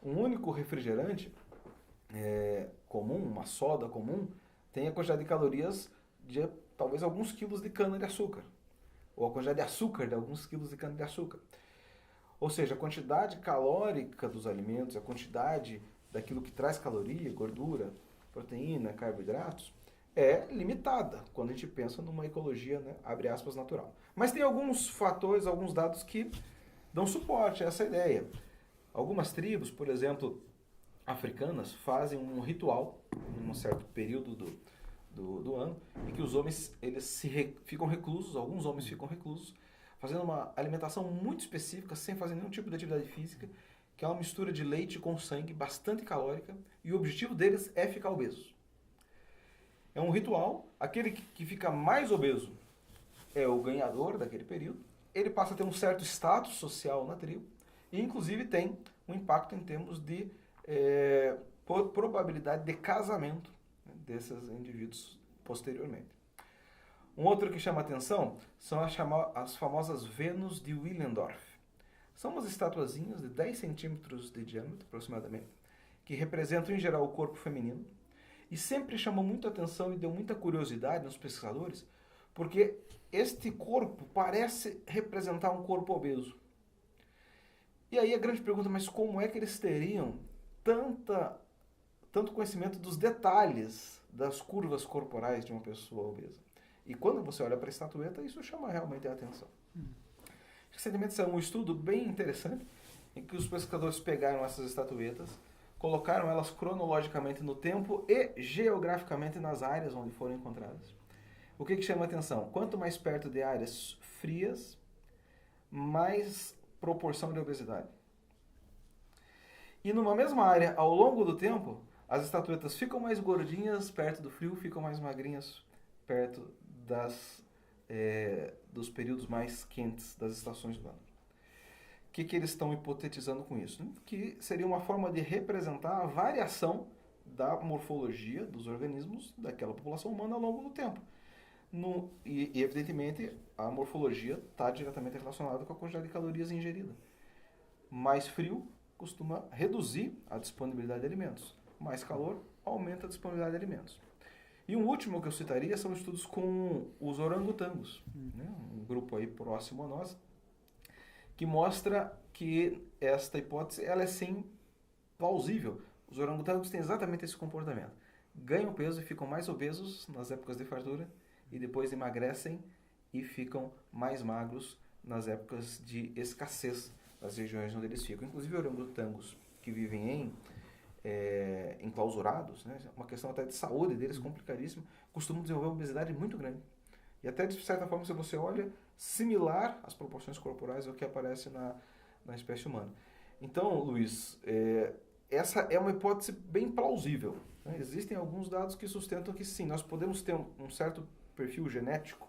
Um único refrigerante comum, uma soda comum, tem a quantidade de calorias de talvez alguns quilos de cana-de-açúcar. Ou a quantidade de açúcar de alguns quilos de cana-de-açúcar. Ou seja, a quantidade calórica dos alimentos, a quantidade daquilo que traz caloria, gordura, proteína, carboidratos, é limitada quando a gente pensa numa ecologia, né, abre aspas, natural. Mas tem alguns fatores, alguns dados que dão suporte a essa ideia. Algumas tribos, por exemplo, africanas, fazem um ritual em um certo período do ano, em que os homens ficam reclusos, alguns homens ficam reclusos, fazendo uma alimentação muito específica, sem fazer nenhum tipo de atividade física, que é uma mistura de leite com sangue, bastante calórica, e o objetivo deles é ficar obeso. É um ritual, aquele que fica mais obeso é o ganhador daquele período, ele passa a ter um certo status social na tribo, e inclusive tem um impacto em termos de probabilidade de casamento, né, desses indivíduos posteriormente. Um outro que chama atenção são as famosas Vênus de Willendorf. São umas estatuazinhas de 10 centímetros de diâmetro, aproximadamente, que representam em geral o corpo feminino, e sempre chamou muita atenção e deu muita curiosidade nos pesquisadores, porque este corpo parece representar um corpo obeso. E aí a grande pergunta, mas como é que eles teriam tanto conhecimento dos detalhes das curvas corporais de uma pessoa obesa? E quando você olha para a estatueta, isso chama realmente a atenção. Recentemente saiu um estudo bem interessante, em que os pesquisadores pegaram essas estatuetas, colocaram elas cronologicamente no tempo e geograficamente nas áreas onde foram encontradas. O que chama a atenção? Quanto mais perto de áreas frias, mais proporção de obesidade. E numa mesma área, ao longo do tempo, as estatuetas ficam mais gordinhas perto do frio, ficam mais magrinhas perto dos períodos mais quentes das estações do ano. O que eles estão hipotetizando com isso? Que seria uma forma de representar a variação da morfologia dos organismos daquela população humana ao longo do tempo. E, evidentemente, a morfologia está diretamente relacionada com a quantidade de calorias ingerida. Mais frio costuma reduzir a disponibilidade de alimentos. Mais calor aumenta a disponibilidade de alimentos. E um último que eu citaria são estudos com os orangotangos, né? Um grupo aí próximo a nós, que mostra que esta hipótese ela é sim plausível. Os orangotangos têm exatamente esse comportamento. Ganham peso e ficam mais obesos nas épocas de fartura e depois emagrecem e ficam mais magros nas épocas de escassez das regiões onde eles ficam. Inclusive orangotangos que vivem enclausurados, né? Uma questão até de saúde deles complicadíssima, costumam desenvolver uma obesidade muito grande. E até de certa forma, se você olha, similar às proporções corporais ao que aparece na espécie humana. Então, Luiz, essa é uma hipótese bem plausível, né? Existem alguns dados que sustentam que sim, nós podemos ter um certo perfil genético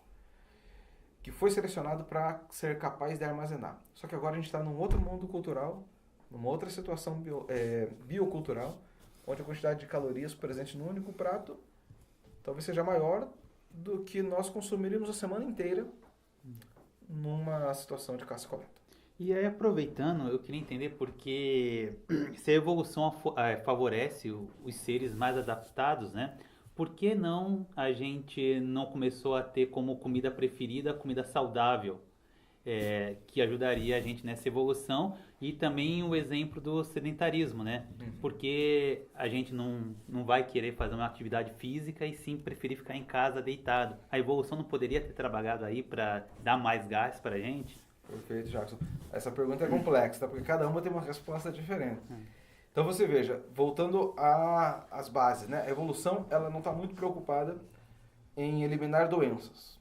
que foi selecionado para ser capaz de armazenar. Só que agora a gente está num outro mundo cultural, numa outra situação biocultural, onde a quantidade de calorias presente no único prato talvez seja maior do que nós consumiríamos a semana inteira numa situação de caça e coleta. E aí, aproveitando, eu queria entender porque se a evolução favorece os seres mais adaptados, né? Por que não a gente não começou a ter como comida preferida a comida saudável, que ajudaria a gente nessa evolução? E também o exemplo do sedentarismo, né? Porque a gente não vai querer fazer uma atividade física e sim preferir ficar em casa deitado. A evolução não poderia ter trabalhado aí para dar mais gás para a gente? Perfeito, Jackson. Essa pergunta é complexa, tá? Porque cada uma tem uma resposta diferente. Então você veja, voltando às bases, né? A evolução ela não está muito preocupada em eliminar doenças.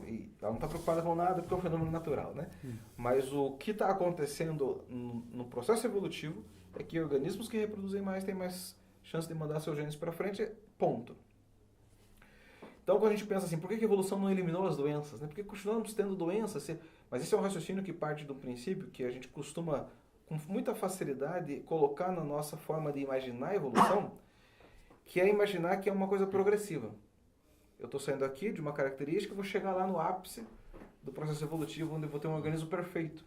E ela não está preocupada com nada porque é um fenômeno natural, né? Mas o que está acontecendo no processo evolutivo é que organismos que reproduzem mais têm mais chance de mandar seus genes para frente, ponto. Então, quando a gente pensa assim, por que a evolução não eliminou as doenças? Né? Porque continuamos tendo doenças, mas esse é um raciocínio que parte do princípio que a gente costuma, com muita facilidade, colocar na nossa forma de imaginar a evolução, que é imaginar que é uma coisa progressiva. Eu estou saindo aqui de uma característica e vou chegar lá no ápice do processo evolutivo, onde eu vou ter um organismo perfeito.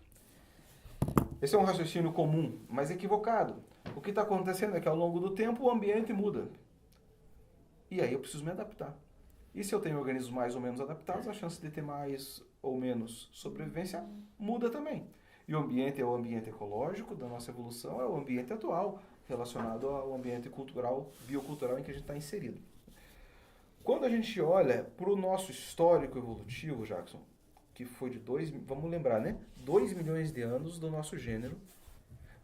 Esse é um raciocínio comum, mas equivocado. O que está acontecendo é que ao longo do tempo o ambiente muda. E aí eu preciso me adaptar. E se eu tenho organismos mais ou menos adaptados, a chance de ter mais ou menos sobrevivência muda também. E o ambiente é o ambiente ecológico da nossa evolução, é o ambiente atual, relacionado ao ambiente cultural, biocultural em que a gente está inserido. Quando a gente olha para o nosso histórico evolutivo, Jackson, que foi de 2 milhões de anos do nosso gênero,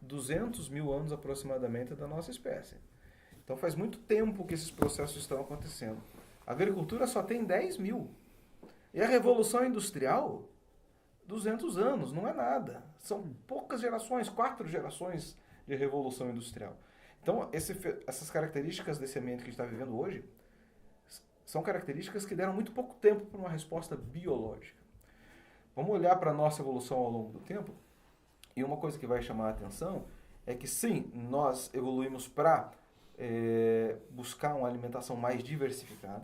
200 mil anos aproximadamente da nossa espécie. Então faz muito tempo que esses processos estão acontecendo. A agricultura só tem 10 mil. E a Revolução Industrial, 200 anos, não é nada. São poucas gerações, 4 gerações de Revolução Industrial. Então, essas características desse ambiente que a gente está vivendo hoje são características que deram muito pouco tempo para uma resposta biológica. Vamos olhar para a nossa evolução ao longo do tempo, e uma coisa que vai chamar a atenção é que sim, nós evoluímos para buscar uma alimentação mais diversificada.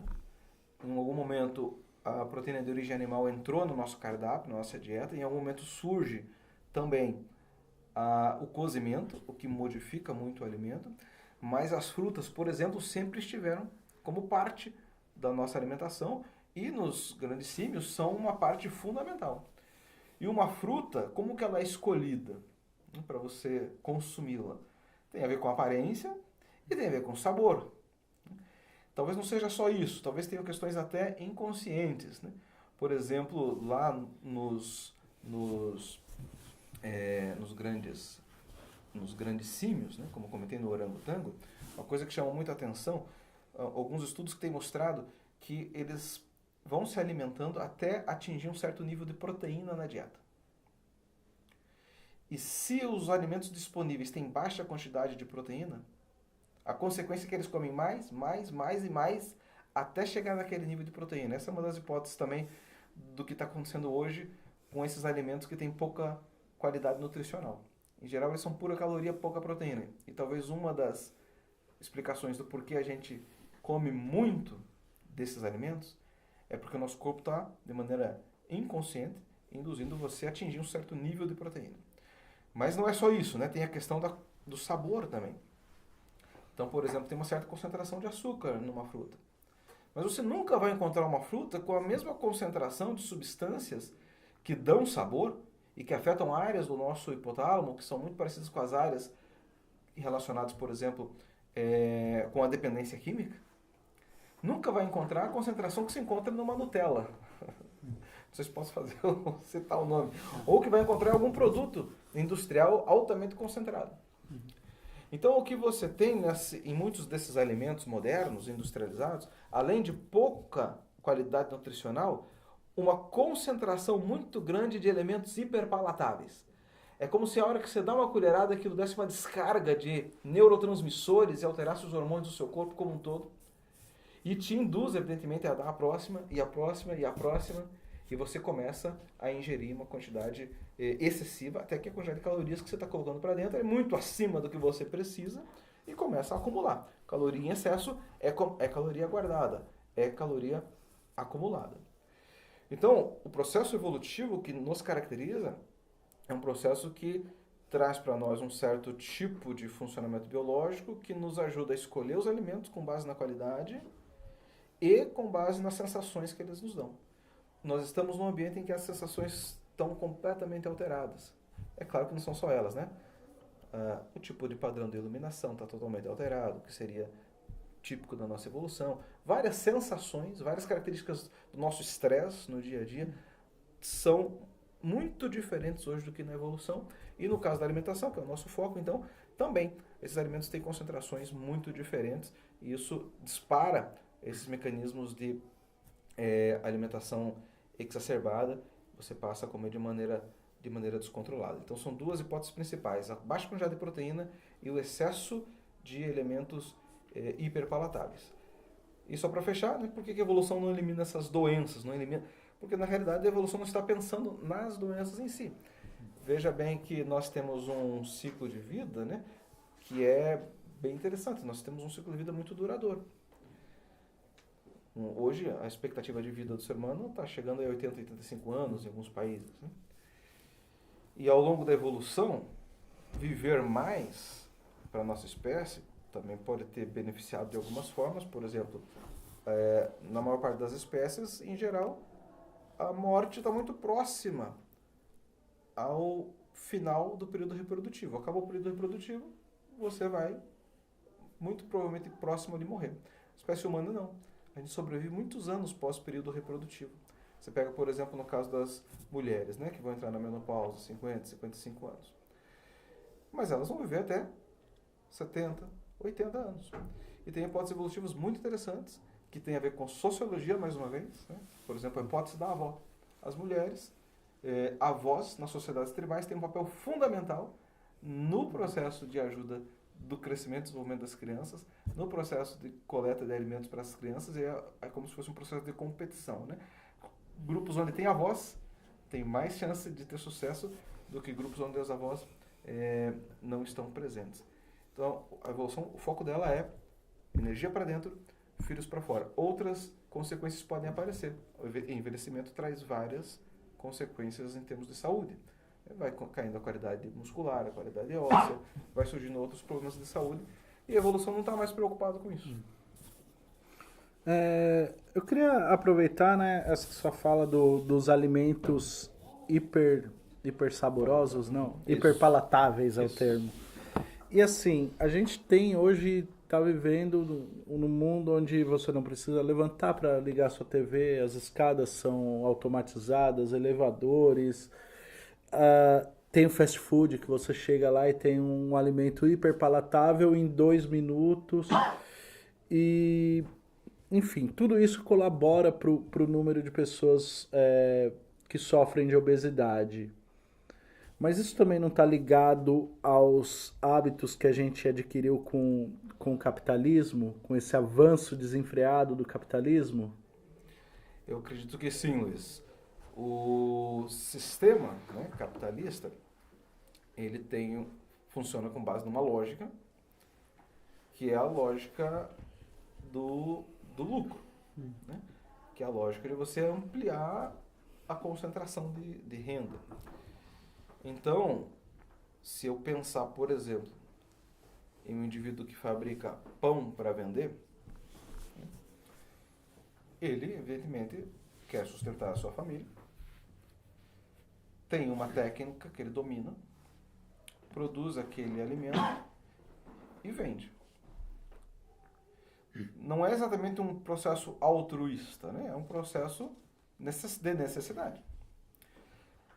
Em algum momento, a proteína de origem animal entrou no nosso cardápio, na nossa dieta, e em algum momento surge também o cozimento, o que modifica muito o alimento, mas as frutas, por exemplo, sempre estiveram como parte da nossa alimentação e nos grandes símios são uma parte fundamental. E uma fruta, como que ela é escolhida para você consumi-la? Tem a ver com a aparência e tem a ver com o sabor. Talvez não seja só isso, talvez tenham questões até inconscientes, né? Por exemplo, lá nos grandes símios, né? Como eu comentei no orangotango, uma coisa que chama muita atenção, alguns estudos que têm mostrado que eles vão se alimentando até atingir um certo nível de proteína na dieta. E se os alimentos disponíveis têm baixa quantidade de proteína, a consequência é que eles comem mais e mais até chegar naquele nível de proteína. Essa é uma das hipóteses também do que está acontecendo hoje com esses alimentos que têm pouca qualidade nutricional. Em geral, eles são pura caloria, pouca proteína. E talvez uma das explicações do porquê a gente come muito desses alimentos é porque o nosso corpo está, de maneira inconsciente, induzindo você a atingir um certo nível de proteína. Mas não é só isso, né? Tem a questão do sabor também. Então, por exemplo, tem uma certa concentração de açúcar numa fruta. Mas você nunca vai encontrar uma fruta com a mesma concentração de substâncias que dão sabor e que afetam áreas do nosso hipotálamo, que são muito parecidas com as áreas relacionadas, por exemplo, com a dependência química. Nunca vai encontrar a concentração que se encontra numa Nutella. Não sei se posso citar o nome. Ou que vai encontrar algum produto industrial altamente concentrado. Então, o que você tem em muitos desses alimentos modernos, industrializados, além de pouca qualidade nutricional, uma concentração muito grande de elementos hiperpalatáveis. É como se a hora que você dá uma colherada, aquilo desse uma descarga de neurotransmissores e alterasse os hormônios do seu corpo como um todo. E te induz, evidentemente, a dar a próxima, e a próxima, e a próxima, e você começa a ingerir uma quantidade excessiva, até que a quantidade de calorias que você está colocando para dentro é muito acima do que você precisa, e começa a acumular. Caloria em excesso é caloria guardada, é caloria acumulada. Então, o processo evolutivo que nos caracteriza é um processo que traz para nós um certo tipo de funcionamento biológico que nos ajuda a escolher os alimentos com base na qualidade e com base nas sensações que eles nos dão. Nós estamos num ambiente em que as sensações estão completamente alteradas. É claro que não são só elas, né? O tipo de padrão de iluminação está totalmente alterado, que seria típico da nossa evolução. Várias sensações, várias características do nosso estresse no dia a dia são muito diferentes hoje do que na evolução. E no caso da alimentação, que é o nosso foco, então, também esses alimentos têm concentrações muito diferentes e isso dispara esses mecanismos de alimentação exacerbada, você passa a comer de maneira descontrolada. Então são duas hipóteses principais, a baixa quantidade de proteína e o excesso de elementos hiperpalatáveis. E só para fechar, né, por que a evolução não elimina essas doenças? Porque na realidade a evolução não está pensando nas doenças em si. Veja bem que nós temos um ciclo de vida, né, que é bem interessante, nós temos um ciclo de vida muito duradouro. Hoje, a expectativa de vida do ser humano está chegando a 80, 85 anos em alguns países. Né? E ao longo da evolução, viver mais para a nossa espécie também pode ter beneficiado de algumas formas. Por exemplo, na maior parte das espécies, em geral, a morte está muito próxima ao final do período reprodutivo. Acabou o período reprodutivo, você vai muito provavelmente próximo de morrer. A espécie humana não. A gente sobrevive muitos anos pós-período reprodutivo. Você pega, por exemplo, no caso das mulheres, né, que vão entrar na menopausa, 50, 55 anos. Mas elas vão viver até 70, 80 anos. E tem hipóteses evolutivas muito interessantes, que tem a ver com sociologia, mais uma vez. Né? Por exemplo, a hipótese da avó. As mulheres, avós nas sociedades tribais, têm um papel fundamental no processo de ajuda do crescimento e desenvolvimento das crianças, no processo de coleta de alimentos para as crianças, e é como se fosse um processo de competição. Né? Grupos onde tem avós têm mais chance de ter sucesso do que grupos onde as avós não estão presentes. Então, a evolução, o foco dela é energia para dentro, filhos para fora. Outras consequências podem aparecer. O envelhecimento traz várias consequências em termos de saúde. Vai caindo a qualidade muscular, a qualidade óssea, vai surgindo outros problemas de saúde e a evolução não está mais preocupada com isso. Eu queria aproveitar, né, essa sua fala dos alimentos hiper saborosos, não? Isso. Hiper palatáveis é o Isso. termo. E assim, a gente tem hoje, está vivendo num mundo onde você não precisa levantar para ligar sua TV, as escadas são automatizadas, elevadores. Tem o fast food que você chega lá e tem um alimento hiper palatável em 2 minutos e enfim, tudo isso colabora para o número de pessoas que sofrem de obesidade. Mas isso também não está ligado aos hábitos que a gente adquiriu com o capitalismo, com esse avanço desenfreado do capitalismo? Eu acredito que sim, Luiz. O sistema, né, capitalista, ele funciona com base numa lógica, que é a lógica do lucro, né? que é a lógica de você ampliar a concentração de renda. Então, se eu pensar, por exemplo, em um indivíduo que fabrica pão para vender, ele, evidentemente, quer sustentar a sua família, tem uma técnica que ele domina, produz aquele alimento e vende. Não é exatamente um processo altruísta, né? É um processo de necessidade.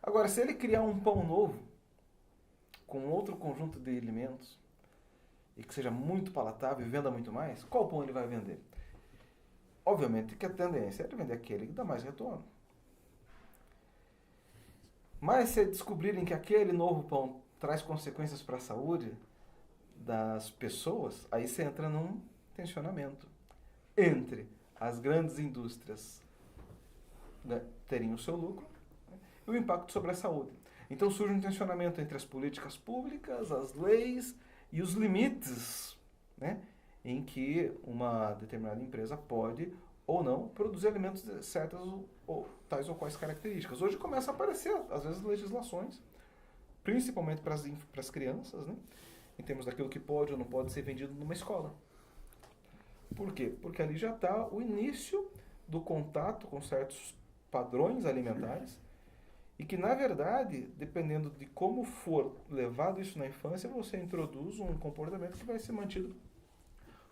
Agora, se ele criar um pão novo, com outro conjunto de alimentos, e que seja muito palatável e venda muito mais, qual pão ele vai vender? Obviamente que a tendência é de vender aquele que dá mais retorno. Mas se descobrirem que aquele novo pão traz consequências para a saúde das pessoas, aí você entra num tensionamento entre as grandes indústrias, né, terem o seu lucro, né, e o impacto sobre a saúde. Então surge um tensionamento entre as políticas públicas, as leis e os limites, né, em que uma determinada empresa pode ou não produzir alimentos de certas ou tais ou quais características. Hoje começa a aparecer, às vezes, legislações, principalmente para as crianças, né, em termos daquilo que pode ou não pode ser vendido numa escola. Por quê? Porque ali já está o início do contato com certos padrões alimentares e que, na verdade, dependendo de como for levado isso na infância, você introduz um comportamento que vai ser mantido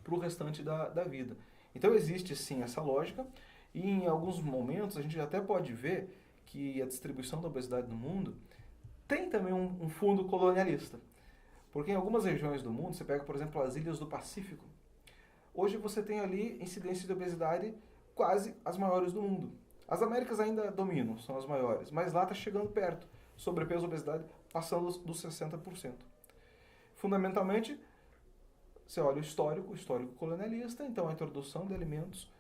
para o restante da vida. Então existe sim essa lógica e em alguns momentos a gente até pode ver que a distribuição da obesidade no mundo tem também um fundo colonialista. Porque em algumas regiões do mundo, você pega, por exemplo, as ilhas do Pacífico, hoje você tem ali incidências de obesidade quase as maiores do mundo. As Américas ainda dominam, são as maiores, mas lá está chegando perto. Sobrepeso e obesidade passando dos 60%. Fundamentalmente, você olha o histórico colonialista, então a introdução de alimentos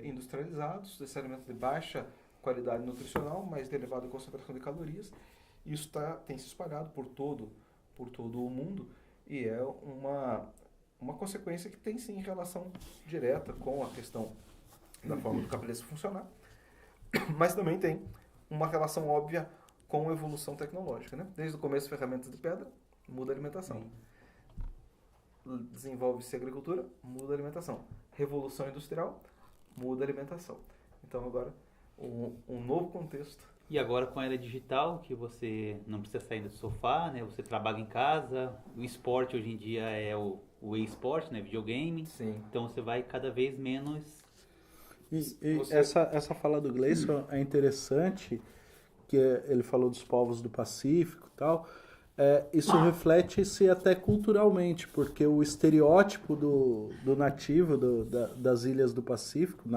industrializados, desse alimento de baixa qualidade nutricional, mas de elevada concentração de calorias. Isso tem se espalhado por todo o mundo e é uma consequência que tem sim relação direta com a questão da forma do capitalismo funcionar, mas também tem uma relação óbvia com a evolução tecnológica, né? Desde o começo, ferramentas de pedra, muda a alimentação. Desenvolve-se a agricultura, muda a alimentação. Revolução industrial, muda a alimentação. Então agora, um novo contexto. E agora com a era digital, que você não precisa sair do sofá, né? Você trabalha em casa, o esporte hoje em dia é o e-sport, né? Videogame. Sim. Então você vai cada vez menos... Essa fala do Gleison é interessante, que ele falou dos povos do Pacífico e tal. Isso reflete-se até culturalmente, porque o estereótipo do nativo das ilhas do Pacífico,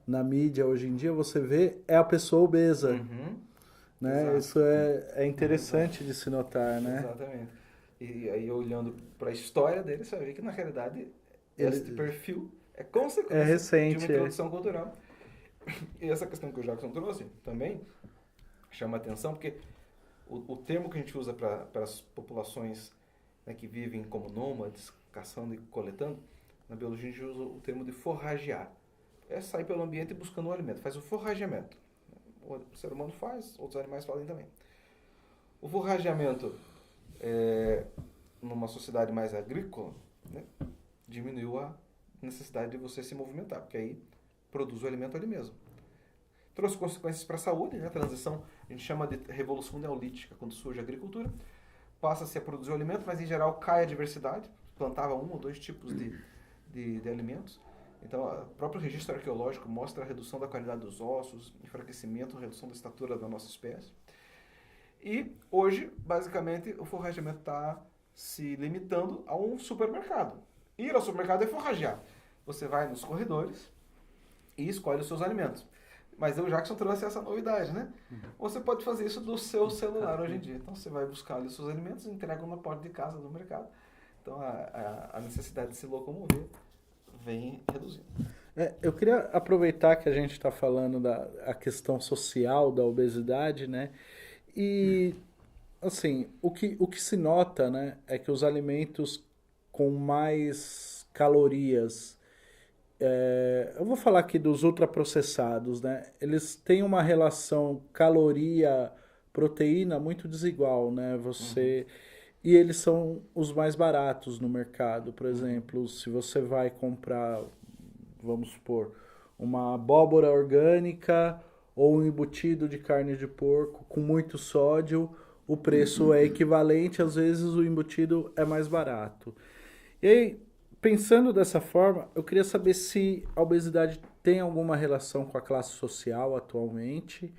na mídia hoje em dia, você vê, é a pessoa obesa. Uhum. Né? Isso é interessante de se notar, né? Exatamente. E aí, olhando para a história dele, você vai ver que, na realidade, esse perfil é consequência recente, de uma introdução cultural. E essa questão que o Jackson trouxe também chama atenção, porque o termo que a gente usa para as populações, né, que vivem como nômades, caçando e coletando, na biologia a gente usa o termo de forragear. É sair pelo ambiente buscando um alimento, faz o forrageamento. O ser humano faz, outros animais fazem também. O forrageamento, numa sociedade mais agrícola, né, diminuiu a necessidade de você se movimentar, porque aí produz o alimento ali mesmo. Trouxe consequências para a saúde, né? A transição, a gente chama de revolução neolítica, quando surge a agricultura, passa-se a produzir o alimento, mas em geral cai a diversidade, plantava um ou dois tipos de alimentos. Então, o próprio registro arqueológico mostra a redução da qualidade dos ossos, enfraquecimento, redução da estatura da nossa espécie. E hoje, basicamente, o forrageamento está se limitando a um supermercado. Ir ao supermercado é forragear. Você vai nos corredores e escolhe os seus alimentos. Mas o Jackson trouxe essa novidade, né? Você pode fazer isso do seu celular hoje em dia. Então você vai buscar ali os seus alimentos e entrega na porta de casa do mercado. Então a necessidade de se locomover vem reduzindo. Eu queria aproveitar que a gente está falando da questão social da obesidade, né? E, assim, o que se nota, né, é que os alimentos com mais calorias eu vou falar aqui dos ultraprocessados, né? Eles têm uma relação caloria-proteína muito desigual, né? E eles são os mais baratos no mercado. Por exemplo, se você vai comprar, vamos supor, uma abóbora orgânica ou um embutido de carne de porco com muito sódio, o preço é equivalente, às vezes o embutido é mais barato. E aí, pensando dessa forma, eu queria saber se a obesidade tem alguma relação com a classe social atualmente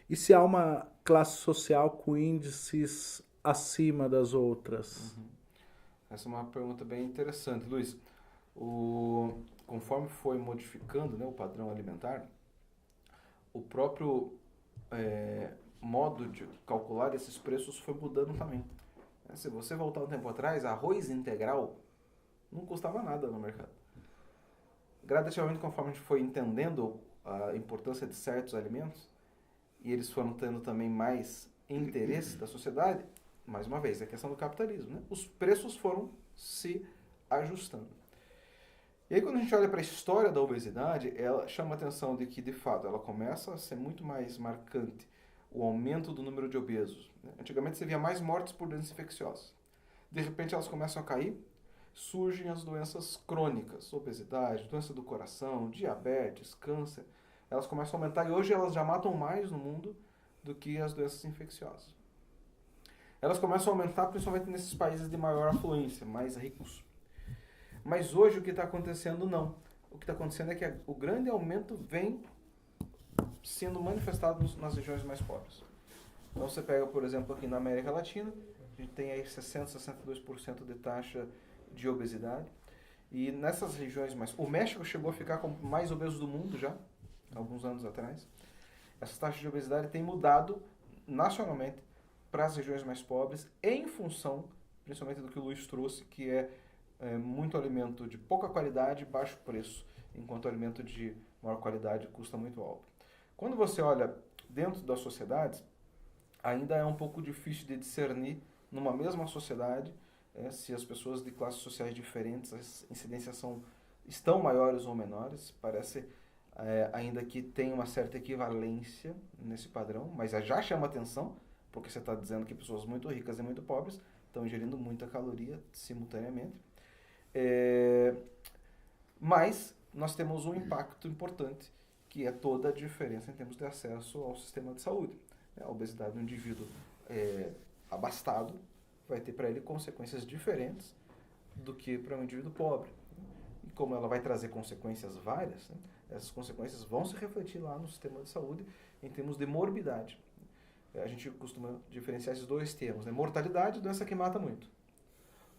e se há uma classe social com índices acima das outras. Essa é uma pergunta bem interessante, Luiz. Conforme foi modificando, né, o padrão alimentar, o próprio modo de calcular esses preços foi mudando também. Se você voltar um tempo atrás, arroz integral não custava nada no mercado. Gradativamente, conforme a gente foi entendendo a importância de certos alimentos, e eles foram tendo também mais interesse da sociedade, mais uma vez, é a questão do capitalismo, né? Os preços foram se ajustando. E aí, quando a gente olha para a história da obesidade, ela chama a atenção de que, de fato, ela começa a ser muito mais marcante o aumento do número de obesos. Antigamente, você via mais mortes por doenças infecciosas. De repente, elas começam a cair, surgem as doenças crônicas, obesidade, doença do coração, diabetes, câncer. Elas começam a aumentar e hoje elas já matam mais no mundo do que as doenças infecciosas. Elas começam a aumentar principalmente nesses países de maior afluência, mais ricos. Mas hoje o que está acontecendo não. O que está acontecendo é que o grande aumento vem sendo manifestado nas regiões mais pobres. Então você pega, por exemplo, aqui na América Latina, a gente tem aí 60, 62% de taxa de obesidade. E nessas regiões mais... O México chegou a ficar como mais obeso do mundo já, alguns anos atrás. Essas taxas de obesidade têm mudado nacionalmente para as regiões mais pobres, em função, principalmente do que o Luiz trouxe, que é muito alimento de pouca qualidade e baixo preço, enquanto o alimento de maior qualidade custa muito alto. Quando você olha dentro das sociedades, ainda é um pouco difícil de discernir numa mesma sociedade se as pessoas de classes sociais diferentes, as incidências estão maiores ou menores. Parece ainda que tem uma certa equivalência nesse padrão, mas já chama atenção, porque você está dizendo que pessoas muito ricas e muito pobres estão ingerindo muita caloria simultaneamente. Mas nós temos um impacto importante, que é toda a diferença em termos de acesso ao sistema de saúde. A obesidade do indivíduo abastado vai ter para ele consequências diferentes do que para um indivíduo pobre. E como ela vai trazer consequências várias, né, essas consequências vão se refletir lá no sistema de saúde em termos de morbidade. A gente costuma diferenciar esses dois termos, né? Mortalidade, doença que mata muito.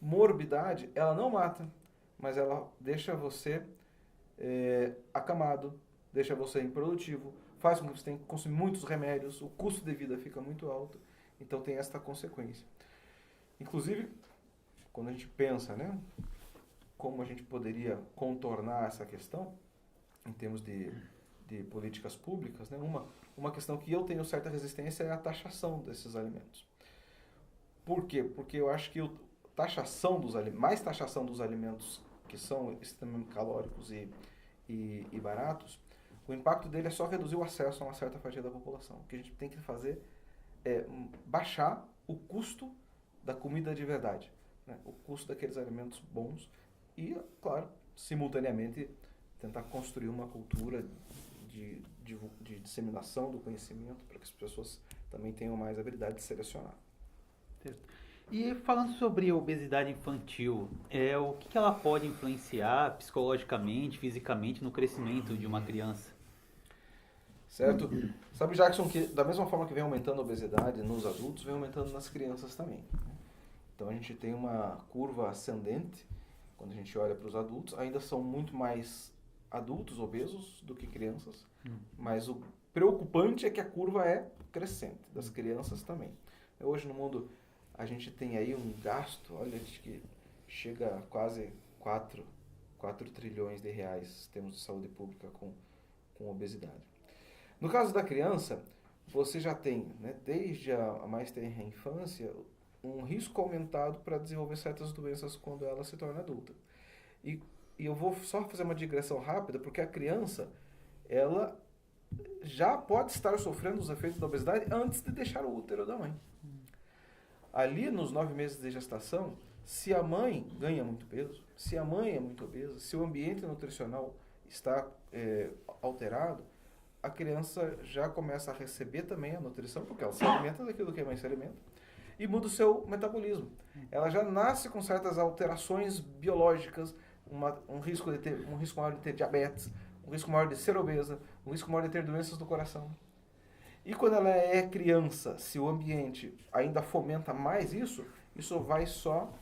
Morbidade, ela não mata, mas ela deixa você acamado, deixa você improdutivo, faz com que você tenha que consumir muitos remédios, o custo de vida fica muito alto, então tem esta consequência. Inclusive, quando a gente pensa, né, como a gente poderia contornar essa questão, em termos de políticas públicas, né, uma questão que eu tenho certa resistência é a taxação desses alimentos. Por quê? Porque eu acho que mais taxação dos alimentos que são extremamente calóricos e baratos, o impacto dele é só reduzir o acesso a uma certa fatia da população. O que a gente tem que fazer é baixar o custo da comida de verdade, né? O custo daqueles alimentos bons e, claro, simultaneamente tentar construir uma cultura de disseminação do conhecimento para que as pessoas também tenham mais habilidade de selecionar. E falando sobre obesidade infantil, o que ela pode influenciar psicologicamente, fisicamente no crescimento de uma criança? Certo? Sabe, Jackson, que da mesma forma que vem aumentando a obesidade nos adultos, vem aumentando nas crianças também. Então a gente tem uma curva ascendente, quando a gente olha para os adultos, ainda são muito mais adultos obesos do que crianças, mas o preocupante é que a curva é crescente, das crianças também. Hoje no mundo a gente tem aí um gasto, olha, acho que chega a quase 4 trilhões de reais em termos de saúde pública com obesidade. No caso da criança, você já tem, né, desde a mais tenra infância, um risco aumentado para desenvolver certas doenças quando ela se torna adulta. E e eu vou só fazer uma digressão rápida, porque a criança, ela já pode estar sofrendo os efeitos da obesidade antes de deixar o útero da mãe. Ali, nos 9 meses de gestação, se a mãe ganha muito peso, se a mãe é muito obesa, se o ambiente nutricional está alterado, a criança já começa a receber também a nutrição, porque ela se alimenta daquilo que a mãe se alimenta, e muda o seu metabolismo. Ela já nasce com certas alterações biológicas, um risco maior de ter diabetes, um risco maior de ser obesa, um risco maior de ter doenças do coração. E quando ela é criança, se o ambiente ainda fomenta mais isso vai só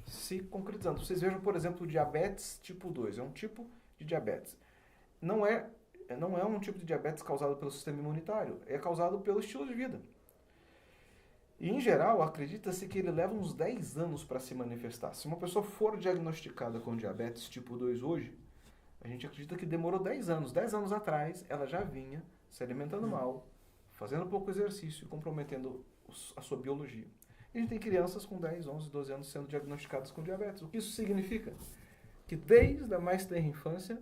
se concretizando. Vocês vejam, por exemplo, o diabetes tipo 2, é um tipo de diabetes. Não é um tipo de diabetes causado pelo sistema imunitário, é causado pelo estilo de vida. E, em geral, acredita-se que ele leva uns 10 anos para se manifestar. Se uma pessoa for diagnosticada com diabetes tipo 2 hoje, a gente acredita que demorou 10 anos. 10 anos atrás, ela já vinha se alimentando mal, fazendo pouco exercício e comprometendo a sua biologia. E a gente tem crianças com 10, 11, 12 anos sendo diagnosticadas com diabetes. O que isso significa? Que desde a mais tenra infância,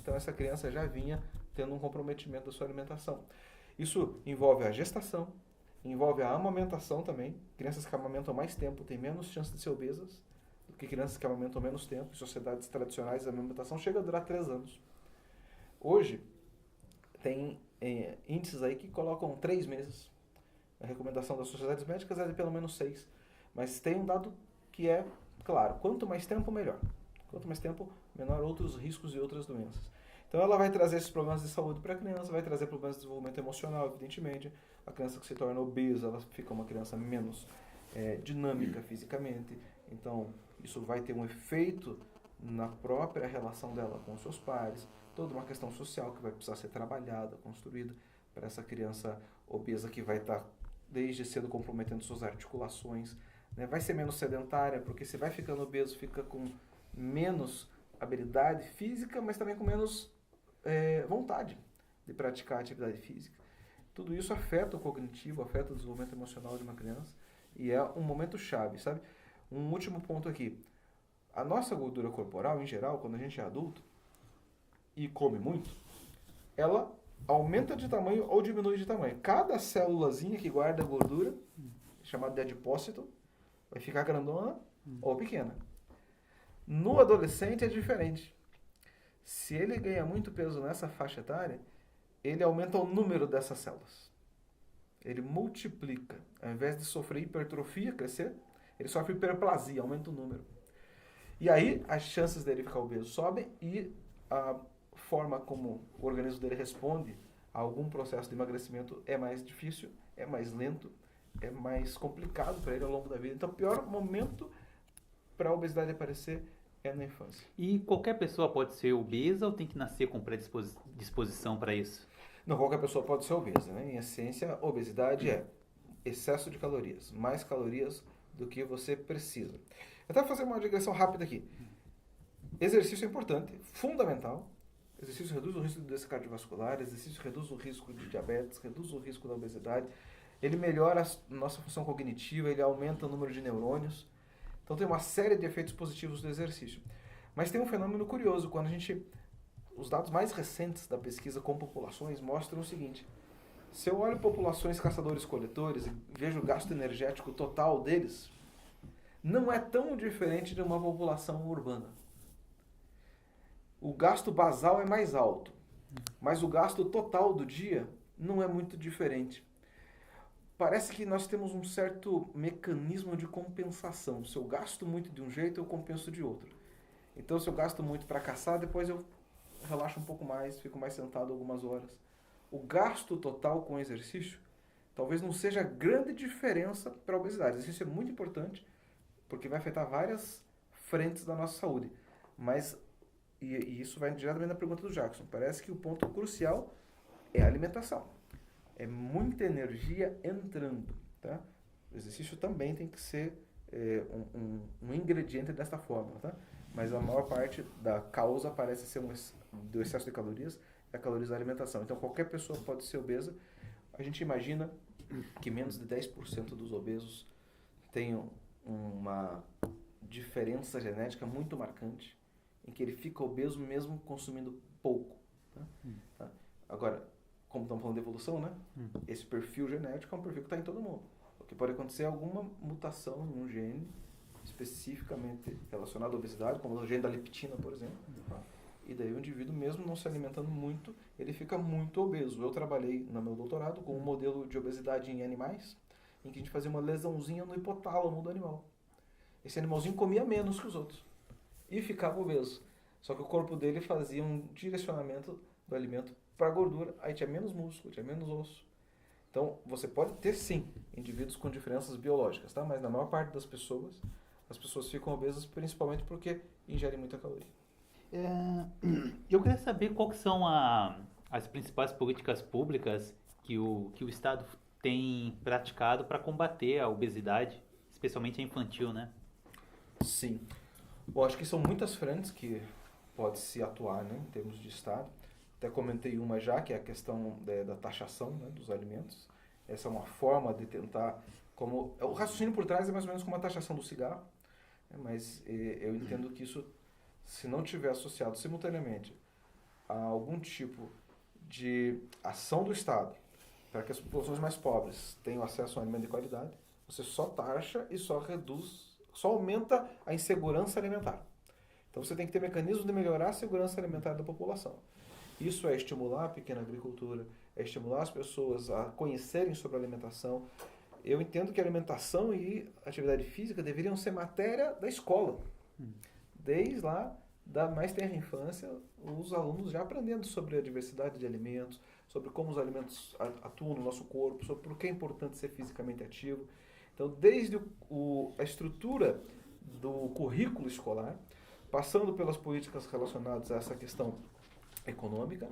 então essa criança já vinha tendo um comprometimento da sua alimentação. Isso envolve a gestação, envolve a amamentação também. Crianças que amamentam mais tempo têm menos chance de ser obesas do que crianças que amamentam menos tempo. Em sociedades tradicionais, a amamentação chega a durar 3 anos. Hoje, tem índices aí que colocam 3 meses. A recomendação das sociedades médicas é de pelo menos 6. Mas tem um dado que é, claro, quanto mais tempo, melhor. Quanto mais tempo, menor outros riscos e outras doenças. Então ela vai trazer esses problemas de saúde para a criança, vai trazer problemas de desenvolvimento emocional, evidentemente. A criança que se torna obesa, ela fica uma criança menos dinâmica fisicamente. Então isso vai ter um efeito na própria relação dela com os seus pares. Toda uma questão social que vai precisar ser trabalhada, construída para essa criança obesa que vai estar desde cedo comprometendo suas articulações. Né? Vai ser menos sedentária, porque se vai ficando obeso, fica com menos habilidade física, mas também com menos vontade de praticar atividade física. Tudo isso afeta o cognitivo, afeta o desenvolvimento emocional de uma criança e é um momento chave, sabe? Um último ponto aqui. A nossa gordura corporal, em geral, quando a gente é adulto e come muito, ela aumenta de tamanho ou diminui de tamanho. Cada célulazinha que guarda a gordura, chamada de adipócito, vai ficar grandona ou pequena. No adolescente é diferente. Se ele ganha muito peso nessa faixa etária, ele aumenta o número dessas células. Ele multiplica. Ao invés de sofrer hipertrofia, crescer, ele sofre hiperplasia, aumenta o número. E aí as chances dele ficar obeso sobem e a forma como o organismo dele responde a algum processo de emagrecimento é mais difícil, é mais lento, é mais complicado para ele ao longo da vida. Então o pior momento para a obesidade aparecer é na infância. E qualquer pessoa pode ser obesa ou tem que nascer com predisposição para isso? Não, qualquer pessoa pode ser obesa, né? Em essência, obesidade é excesso de calorias, mais calorias do que você precisa. Eu até vou fazer uma digressão rápida aqui. Exercício é importante, fundamental. Exercício reduz o risco de doença cardiovascular, exercício reduz o risco de diabetes, reduz o risco da obesidade. Ele melhora a nossa função cognitiva, ele aumenta o número de neurônios. Então tem uma série de efeitos positivos do exercício. Mas tem um fenômeno curioso, quando os dados mais recentes da pesquisa com populações mostram o seguinte: se eu olho populações caçadores-coletores e vejo o gasto energético total deles, não é tão diferente de uma população urbana. O gasto basal é mais alto, mas o gasto total do dia não é muito diferente. Parece que nós temos um certo mecanismo de compensação. Se eu gasto muito de um jeito, eu compenso de outro. Então, se eu gasto muito para caçar, depois eu relaxo um pouco mais, fico mais sentado algumas horas. O gasto total com exercício talvez não seja grande diferença para a obesidade. O exercício é muito importante, porque vai afetar várias frentes da nossa saúde. Mas, e isso vai diretamente na pergunta do Jackson, parece que o ponto crucial é a alimentação. É muita energia entrando, tá? O exercício também tem que ser um ingrediente desta forma, tá? Mas a maior parte da causa parece ser do excesso de calorias, é a calorias da alimentação. Então qualquer pessoa pode ser obesa. A gente imagina que menos de 10% dos obesos tenham uma diferença genética muito marcante em que ele fica obeso mesmo consumindo pouco. Tá? Agora, como estamos falando de evolução, né? Esse perfil genético é um perfil que está em todo mundo. O que pode acontecer é alguma mutação em um gene especificamente relacionado à obesidade, como o gene da leptina, por exemplo. E daí o indivíduo, mesmo não se alimentando muito, ele fica muito obeso. Eu trabalhei no meu doutorado com um modelo de obesidade em animais, em que a gente fazia uma lesãozinha no hipotálamo do animal. Esse animalzinho comia menos que os outros e ficava obeso. Só que o corpo dele fazia um direcionamento do alimento para a gordura, aí tinha menos músculo, tinha menos osso. Então, você pode ter, sim, indivíduos com diferenças biológicas, tá? Mas na maior parte das pessoas, as pessoas ficam obesas principalmente porque ingerem muita caloria. Eu queria saber quais são as principais políticas públicas que o Estado tem praticado para combater a obesidade, especialmente a infantil, né? Sim. Bom, acho que são muitas frentes que pode-se atuar, né, em termos de Estado. Até comentei uma já, que é a questão da taxação, né, dos alimentos. Essa é uma forma de tentar... o raciocínio por trás é mais ou menos como a taxação do cigarro, né, mas eu entendo que isso, se não tiver associado simultaneamente a algum tipo de ação do Estado para que as populações mais pobres tenham acesso a um alimento de qualidade, você só taxa e só reduz, só aumenta a insegurança alimentar. Então você tem que ter mecanismos de melhorar a segurança alimentar da população. Isso é estimular a pequena agricultura, é estimular as pessoas a conhecerem sobre a alimentação. Eu entendo que a alimentação e atividade física deveriam ser matéria da escola. Desde lá da mais tenra infância, os alunos já aprendendo sobre a diversidade de alimentos, sobre como os alimentos atuam no nosso corpo, sobre por que é importante ser fisicamente ativo. Então, desde a estrutura do currículo escolar, passando pelas políticas relacionadas a essa questão econômica,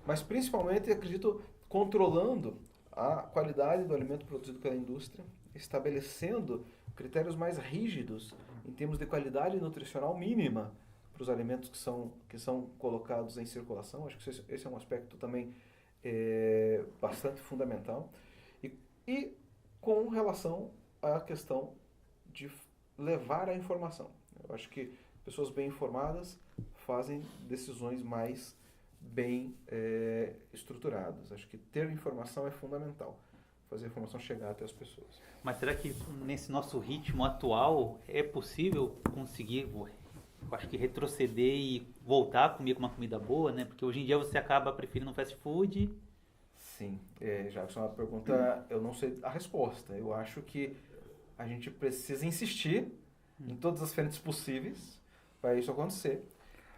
mas principalmente, acredito, controlando a qualidade do alimento produzido pela indústria, estabelecendo critérios mais rígidos em termos de qualidade nutricional mínima para os alimentos que são colocados em circulação. Acho que esse é um aspecto também bastante fundamental. E com relação à questão de levar a informação. Eu acho que pessoas bem informadas fazem decisões mais bem estruturadas. Acho que ter informação é fundamental. Fazer a informação chegar até as pessoas. Mas será que nesse nosso ritmo atual é possível conseguir, eu acho que retroceder e voltar a comer uma comida boa, né? Porque hoje em dia você acaba preferindo um fast food. Sim, já que isso é uma pergunta, eu não sei a resposta. Eu acho que a gente precisa insistir em todas as frentes possíveis para isso acontecer.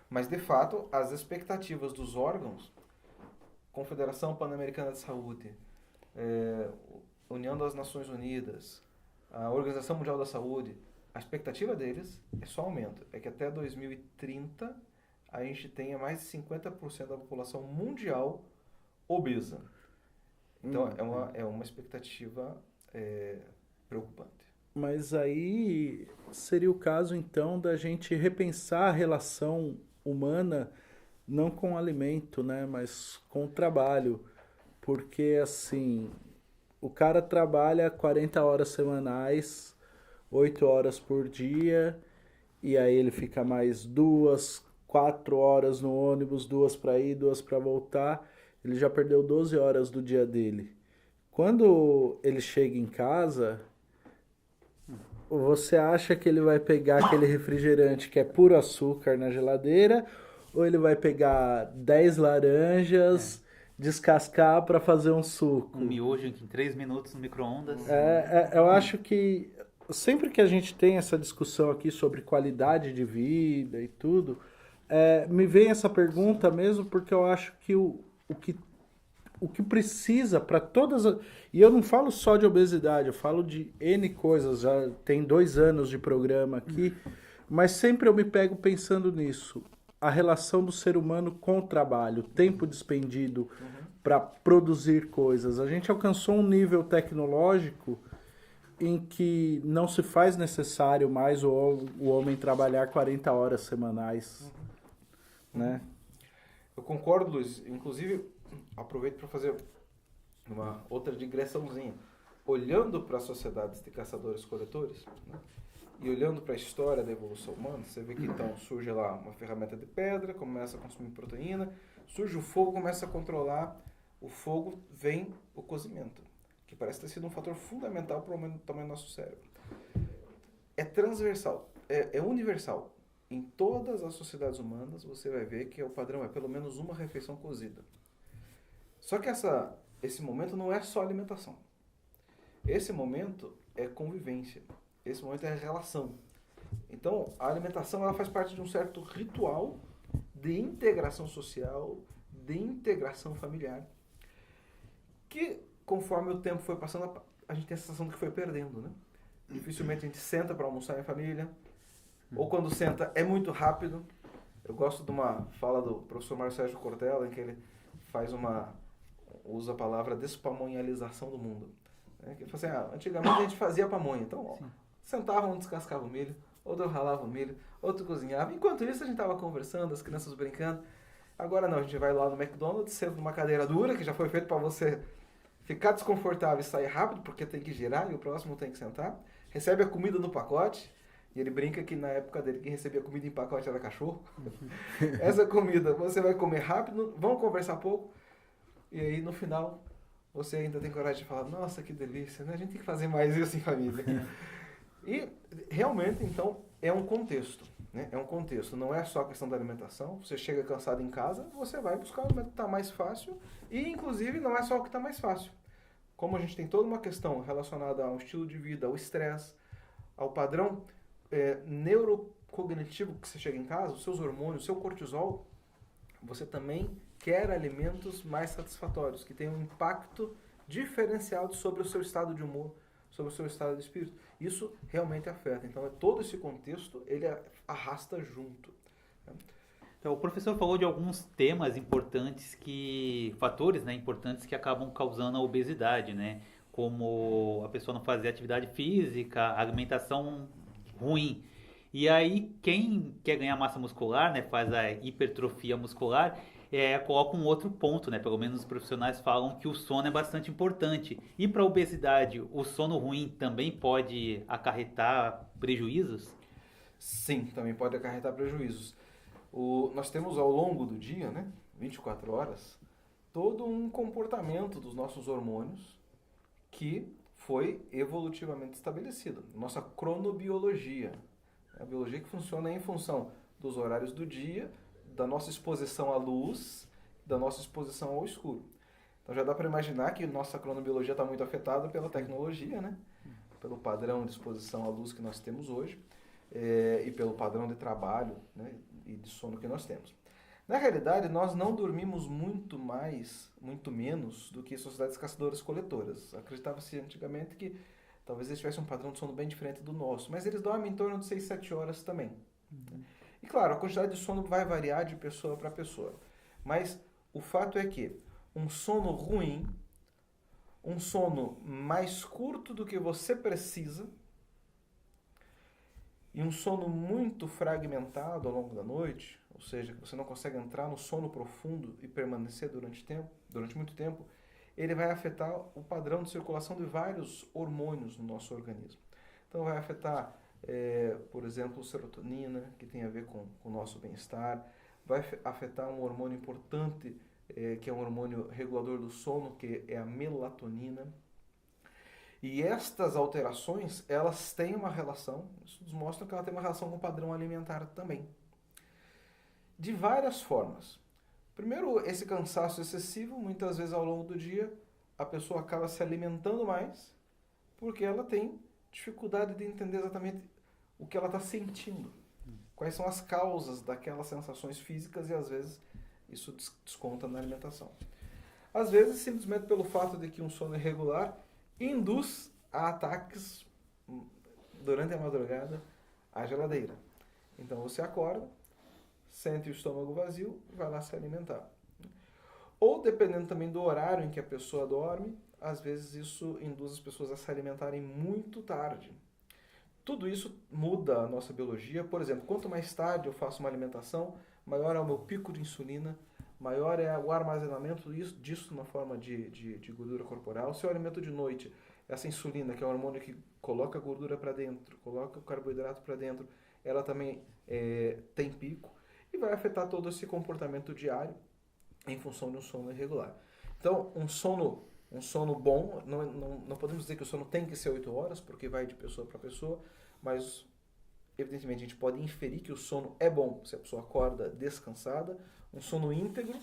Mas, de fato, as expectativas dos órgãos, Confederação Pan-Americana de Saúde, União das Nações Unidas, a Organização Mundial da Saúde, a expectativa deles é só aumento. É que até 2030 a gente tenha mais de 50% da população mundial obesa. Então, é uma expectativa preocupante. Mas aí seria o caso, então, da gente repensar a relação humana, não com o alimento, né, mas com o trabalho. Porque, assim, o cara trabalha 40 horas semanais, 8 horas por dia, e aí ele fica mais 2, 4 horas no ônibus, 2 para ir, 2 para voltar. Ele já perdeu 12 horas do dia dele. Quando ele chega em casa, você acha que ele vai pegar aquele refrigerante que é puro açúcar na geladeira, ou ele vai pegar 10 laranjas, descascar para fazer um suco? Um miojo em 3 minutos no micro-ondas. Eu acho que sempre que a gente tem essa discussão aqui sobre qualidade de vida e tudo, me vem essa pergunta mesmo porque eu acho que o que precisa para todas... E eu não falo só de obesidade, eu falo de N coisas, já tem 2 anos de programa aqui, mas sempre eu me pego pensando nisso. A relação do ser humano com o trabalho, o tempo despendido para produzir coisas. A gente alcançou um nível tecnológico em que não se faz necessário mais o homem trabalhar 40 horas semanais. Né? Eu concordo, Luiz. Inclusive, aproveito para fazer uma outra digressãozinha. Olhando para as sociedades de caçadores-coletores, né, E olhando para a história da evolução humana, você vê que então surge lá uma ferramenta de pedra, começa a consumir proteína, surge o fogo, começa a controlar o fogo, vem o cozimento, que parece ter sido um fator fundamental para o aumento do tamanho do nosso cérebro. É transversal, é universal. Em todas as sociedades humanas, você vai ver que o padrão é pelo menos uma refeição cozida. Só que esse momento não é só alimentação. Esse momento é convivência. Esse momento é relação. Então, a alimentação ela faz parte de um certo ritual de integração social, de integração familiar, que, conforme o tempo foi passando, a gente tem a sensação de que foi perdendo, né? Dificilmente a gente senta para almoçar em família, ou quando senta é muito rápido. Eu gosto de uma fala do professor Mário Sérgio Cortella, em que ele usa a palavra despamonhalização do mundo. Que ele fala assim, antigamente a gente fazia pamonha, então sentava, um descascava o milho, outro ralava o milho, outro cozinhava. Enquanto isso a gente estava conversando, as crianças brincando. Agora não, a gente vai lá no McDonald's, senta numa cadeira dura, que já foi feito para você ficar desconfortável e sair rápido, porque tem que girar e o próximo tem que sentar. Recebe a comida no pacote, e ele brinca que na época dele quem recebia comida em pacote era cachorro. Essa comida você vai comer rápido, vamos conversar pouco, e aí no final você ainda tem coragem de falar, nossa, que delícia, né? A gente tem que fazer mais isso em família. E realmente, então, é um contexto, né? É um contexto, não é só a questão da alimentação. Você chega cansado em casa, você vai buscar o alimento que está mais fácil, e inclusive não é só o que está mais fácil. Como a gente tem toda uma questão relacionada ao estilo de vida, ao estresse, ao padrão neurocognitivo que você chega em casa, os seus hormônios, o seu cortisol, você também quer alimentos mais satisfatórios, que tenham um impacto diferenciado sobre o seu estado de humor, sobre o seu estado de espírito. Isso realmente afeta. Então, todo esse contexto, ele arrasta junto. Então, o professor falou de alguns temas importantes fatores, né, importantes que acabam causando a obesidade, né? Como a pessoa não fazer atividade física, a alimentação ruim. E aí, quem quer ganhar massa muscular, né, faz a hipertrofia muscular, coloca um outro ponto, né? Pelo menos os profissionais falam que o sono é bastante importante. E para a obesidade, o sono ruim também pode acarretar prejuízos? Sim, também pode acarretar prejuízos. Nós temos ao longo do dia, né, 24 horas, todo um comportamento dos nossos hormônios que foi evolutivamente estabelecido. Nossa cronobiologia. A biologia que funciona em função dos horários do dia, da nossa exposição à luz, da nossa exposição ao escuro. Então já dá para imaginar que nossa cronobiologia está muito afetada pela tecnologia, né? Pelo padrão de exposição à luz que nós temos hoje e pelo padrão de trabalho, né, e de sono que nós temos. Na realidade, nós não dormimos muito menos do que sociedades caçadoras-coletoras. Acreditava-se antigamente que talvez eles tivessem um padrão de sono bem diferente do nosso, mas eles dormem em torno de 6, 7 horas também. E claro, a quantidade de sono vai variar de pessoa para pessoa. Mas o fato é que um sono ruim, um sono mais curto do que você precisa, e um sono muito fragmentado ao longo da noite, ou seja, que você não consegue entrar no sono profundo e permanecer durante muito tempo, ele vai afetar o padrão de circulação de vários hormônios no nosso organismo. Então vai afetar, por exemplo, serotonina, que tem a ver com o nosso bem-estar, vai afetar um hormônio importante, que é um hormônio regulador do sono, que é a melatonina. E estas alterações, elas têm uma relação, estudos mostram que ela tem uma relação com o padrão alimentar também. De várias formas. Primeiro, esse cansaço excessivo, muitas vezes ao longo do dia, a pessoa acaba se alimentando mais, porque ela tem dificuldade de entender exatamente o que ela está sentindo. Quais são as causas daquelas sensações físicas e às vezes isso desconta na alimentação. Às vezes, simplesmente pelo fato de que um sono irregular induz a ataques durante a madrugada à geladeira. Então você acorda, sente o estômago vazio, vai lá se alimentar. Ou dependendo também do horário em que a pessoa dorme, às vezes isso induz as pessoas a se alimentarem muito tarde. Tudo isso muda a nossa biologia. Por exemplo, quanto mais tarde eu faço uma alimentação, maior é o meu pico de insulina, maior é o armazenamento disso na forma de gordura corporal. Se eu alimento de noite, essa insulina, que é um hormônio que coloca a gordura para dentro, coloca o carboidrato para dentro, ela também tem pico e vai afetar todo esse comportamento diário em função de um sono irregular. Então, um sono bom, não podemos dizer que o sono tem que ser 8 horas, porque vai de pessoa para pessoa, mas evidentemente a gente pode inferir que o sono é bom se a pessoa acorda descansada, um sono íntegro,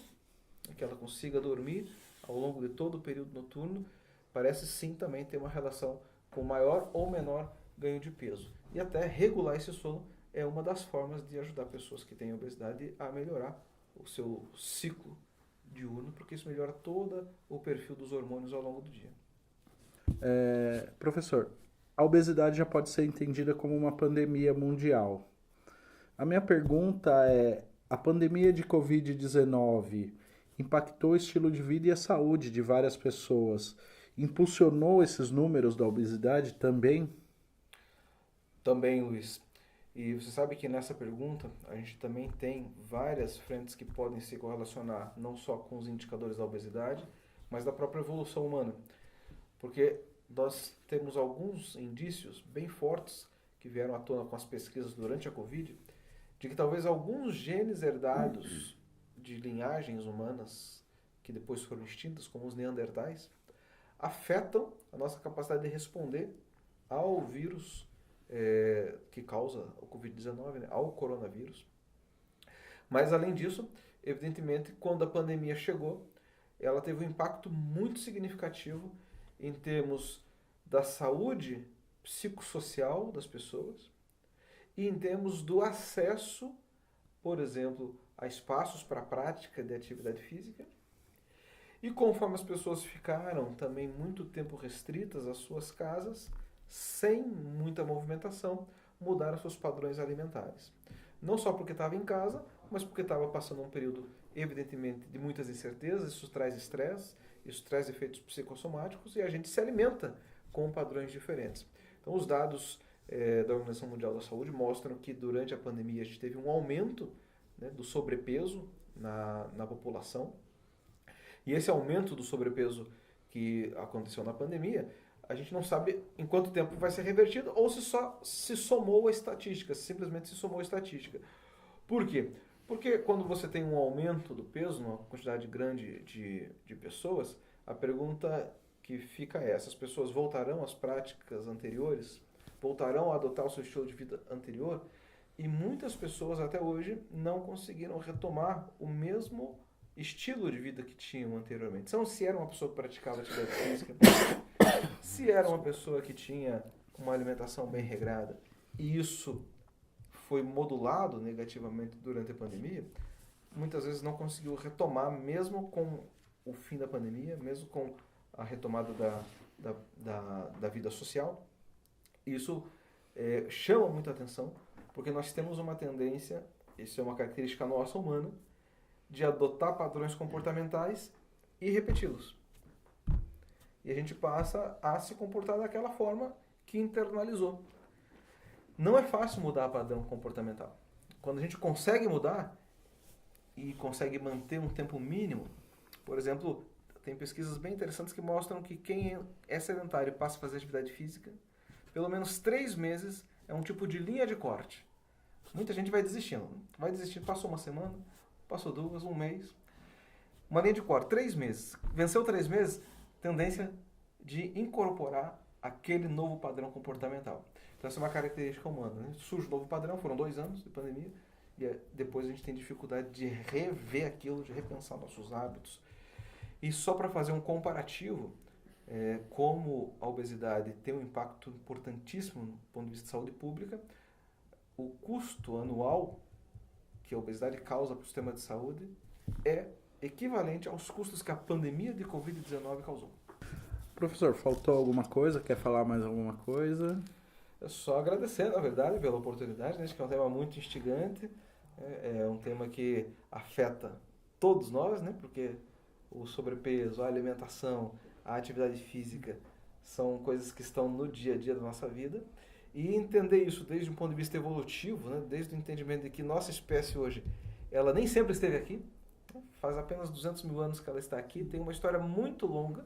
que ela consiga dormir ao longo de todo o período noturno, parece sim também ter uma relação com maior ou menor ganho de peso. E até regular esse sono é uma das formas de ajudar pessoas que têm obesidade a melhorar o seu ciclo diurno, porque isso melhora todo o perfil dos hormônios ao longo do dia. Professor, a obesidade já pode ser entendida como uma pandemia mundial. A minha pergunta é, a pandemia de Covid-19 impactou o estilo de vida e a saúde de várias pessoas? Impulsionou esses números da obesidade também? Também, Luiz. E você sabe que nessa pergunta a gente também tem várias frentes que podem se correlacionar não só com os indicadores da obesidade, mas da própria evolução humana. Porque nós temos alguns indícios bem fortes que vieram à tona com as pesquisas durante a Covid, de que talvez alguns genes herdados de linhagens humanas, que depois foram extintas, como os neandertais, afetam a nossa capacidade de responder ao vírus que causa o Covid-19, né, ao coronavírus. Mas, além disso, evidentemente, quando a pandemia chegou, ela teve um impacto muito significativo em termos da saúde psicossocial das pessoas e em termos do acesso, por exemplo, a espaços para a prática de atividade física. E conforme as pessoas ficaram também muito tempo restritas às suas casas, sem muita movimentação, mudaram seus padrões alimentares. Não só porque estava em casa, mas porque estava passando um período, evidentemente, de muitas incertezas. Isso traz estresse, isso traz efeitos psicossomáticos e a gente se alimenta com padrões diferentes. Então, os dados da Organização Mundial da Saúde mostram que durante a pandemia a gente teve um aumento, né, do sobrepeso na população. E esse aumento do sobrepeso que aconteceu na pandemia, a gente não sabe em quanto tempo vai ser revertido ou se só se somou a estatística, simplesmente se somou a estatística. Por quê? Porque quando você tem um aumento do peso, uma quantidade grande de pessoas, a pergunta que fica é, essas pessoas voltarão às práticas anteriores? Voltarão a adotar o seu estilo de vida anterior? E muitas pessoas até hoje não conseguiram retomar o mesmo estilo de vida que tinham anteriormente. Então, se era uma pessoa que praticava atividade física, se era uma pessoa que tinha uma alimentação bem regrada, e isso foi modulado negativamente durante a pandemia, muitas vezes não conseguiu retomar, mesmo com o fim da pandemia, mesmo com a retomada da vida social. Isso chama muita atenção, porque nós temos uma tendência, isso é uma característica nossa humana, de adotar padrões comportamentais e repeti-los. E a gente passa a se comportar daquela forma que internalizou. Não é fácil mudar padrão comportamental. Quando a gente consegue mudar e consegue manter um tempo mínimo, por exemplo, tem pesquisas bem interessantes que mostram que quem é sedentário e passa a fazer atividade física, pelo menos 3 meses é um tipo de linha de corte. Muita gente vai desistindo. Passou uma semana, passou 2, um mês. Uma linha de corte, 3 meses. Venceu 3 meses, tendência de incorporar aquele novo padrão comportamental. Então essa é uma característica humana, né? Surge um novo padrão, foram 2 anos de pandemia, e depois a gente tem dificuldade de rever aquilo, de repensar nossos hábitos. E só para fazer um comparativo, como a obesidade tem um impacto importantíssimo do ponto de vista de saúde pública, o custo anual que a obesidade causa para o sistema de saúde é equivalente aos custos que a pandemia de Covid-19 causou. Professor, faltou alguma coisa? Quer falar mais alguma coisa? Eu só agradecer, na verdade, pela oportunidade, né? Acho que é um tema muito instigante, é um tema que afeta todos nós, né? Porque o sobrepeso, a alimentação, a atividade física são coisas que estão no dia a dia da nossa vida. E entender isso desde um ponto de vista evolutivo, né? Desde o entendimento de que nossa espécie hoje, ela nem sempre esteve aqui, né? Faz apenas 200 mil anos que ela está aqui, tem uma história muito longa.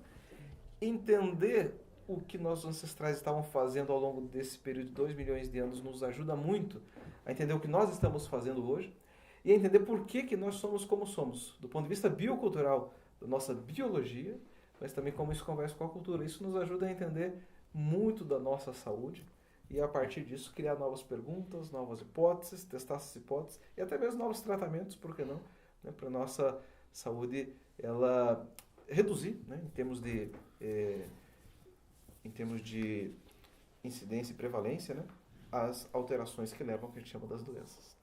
Entender o que nossos ancestrais estavam fazendo ao longo desse período de 2 milhões de anos nos ajuda muito a entender o que nós estamos fazendo hoje e a entender por que nós somos como somos, do ponto de vista biocultural, da nossa biologia, mas também como isso conversa com a cultura. Isso nos ajuda a entender muito da nossa saúde e, a partir disso, criar novas perguntas, novas hipóteses, testar essas hipóteses e até mesmo novos tratamentos, por que não, né, para a nossa saúde ela reduzir, né, em termos de incidência e prevalência, né, as alterações que levam ao que a gente chama das doenças.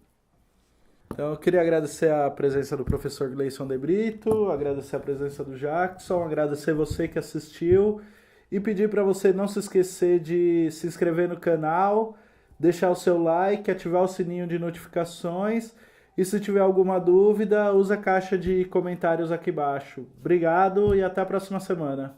Então, eu queria agradecer a presença do professor Gleison de Brito, agradecer a presença do Jackson, agradecer você que assistiu e pedir para você não se esquecer de se inscrever no canal, deixar o seu like, ativar o sininho de notificações e se tiver alguma dúvida, usa a caixa de comentários aqui embaixo. Obrigado e até a próxima semana.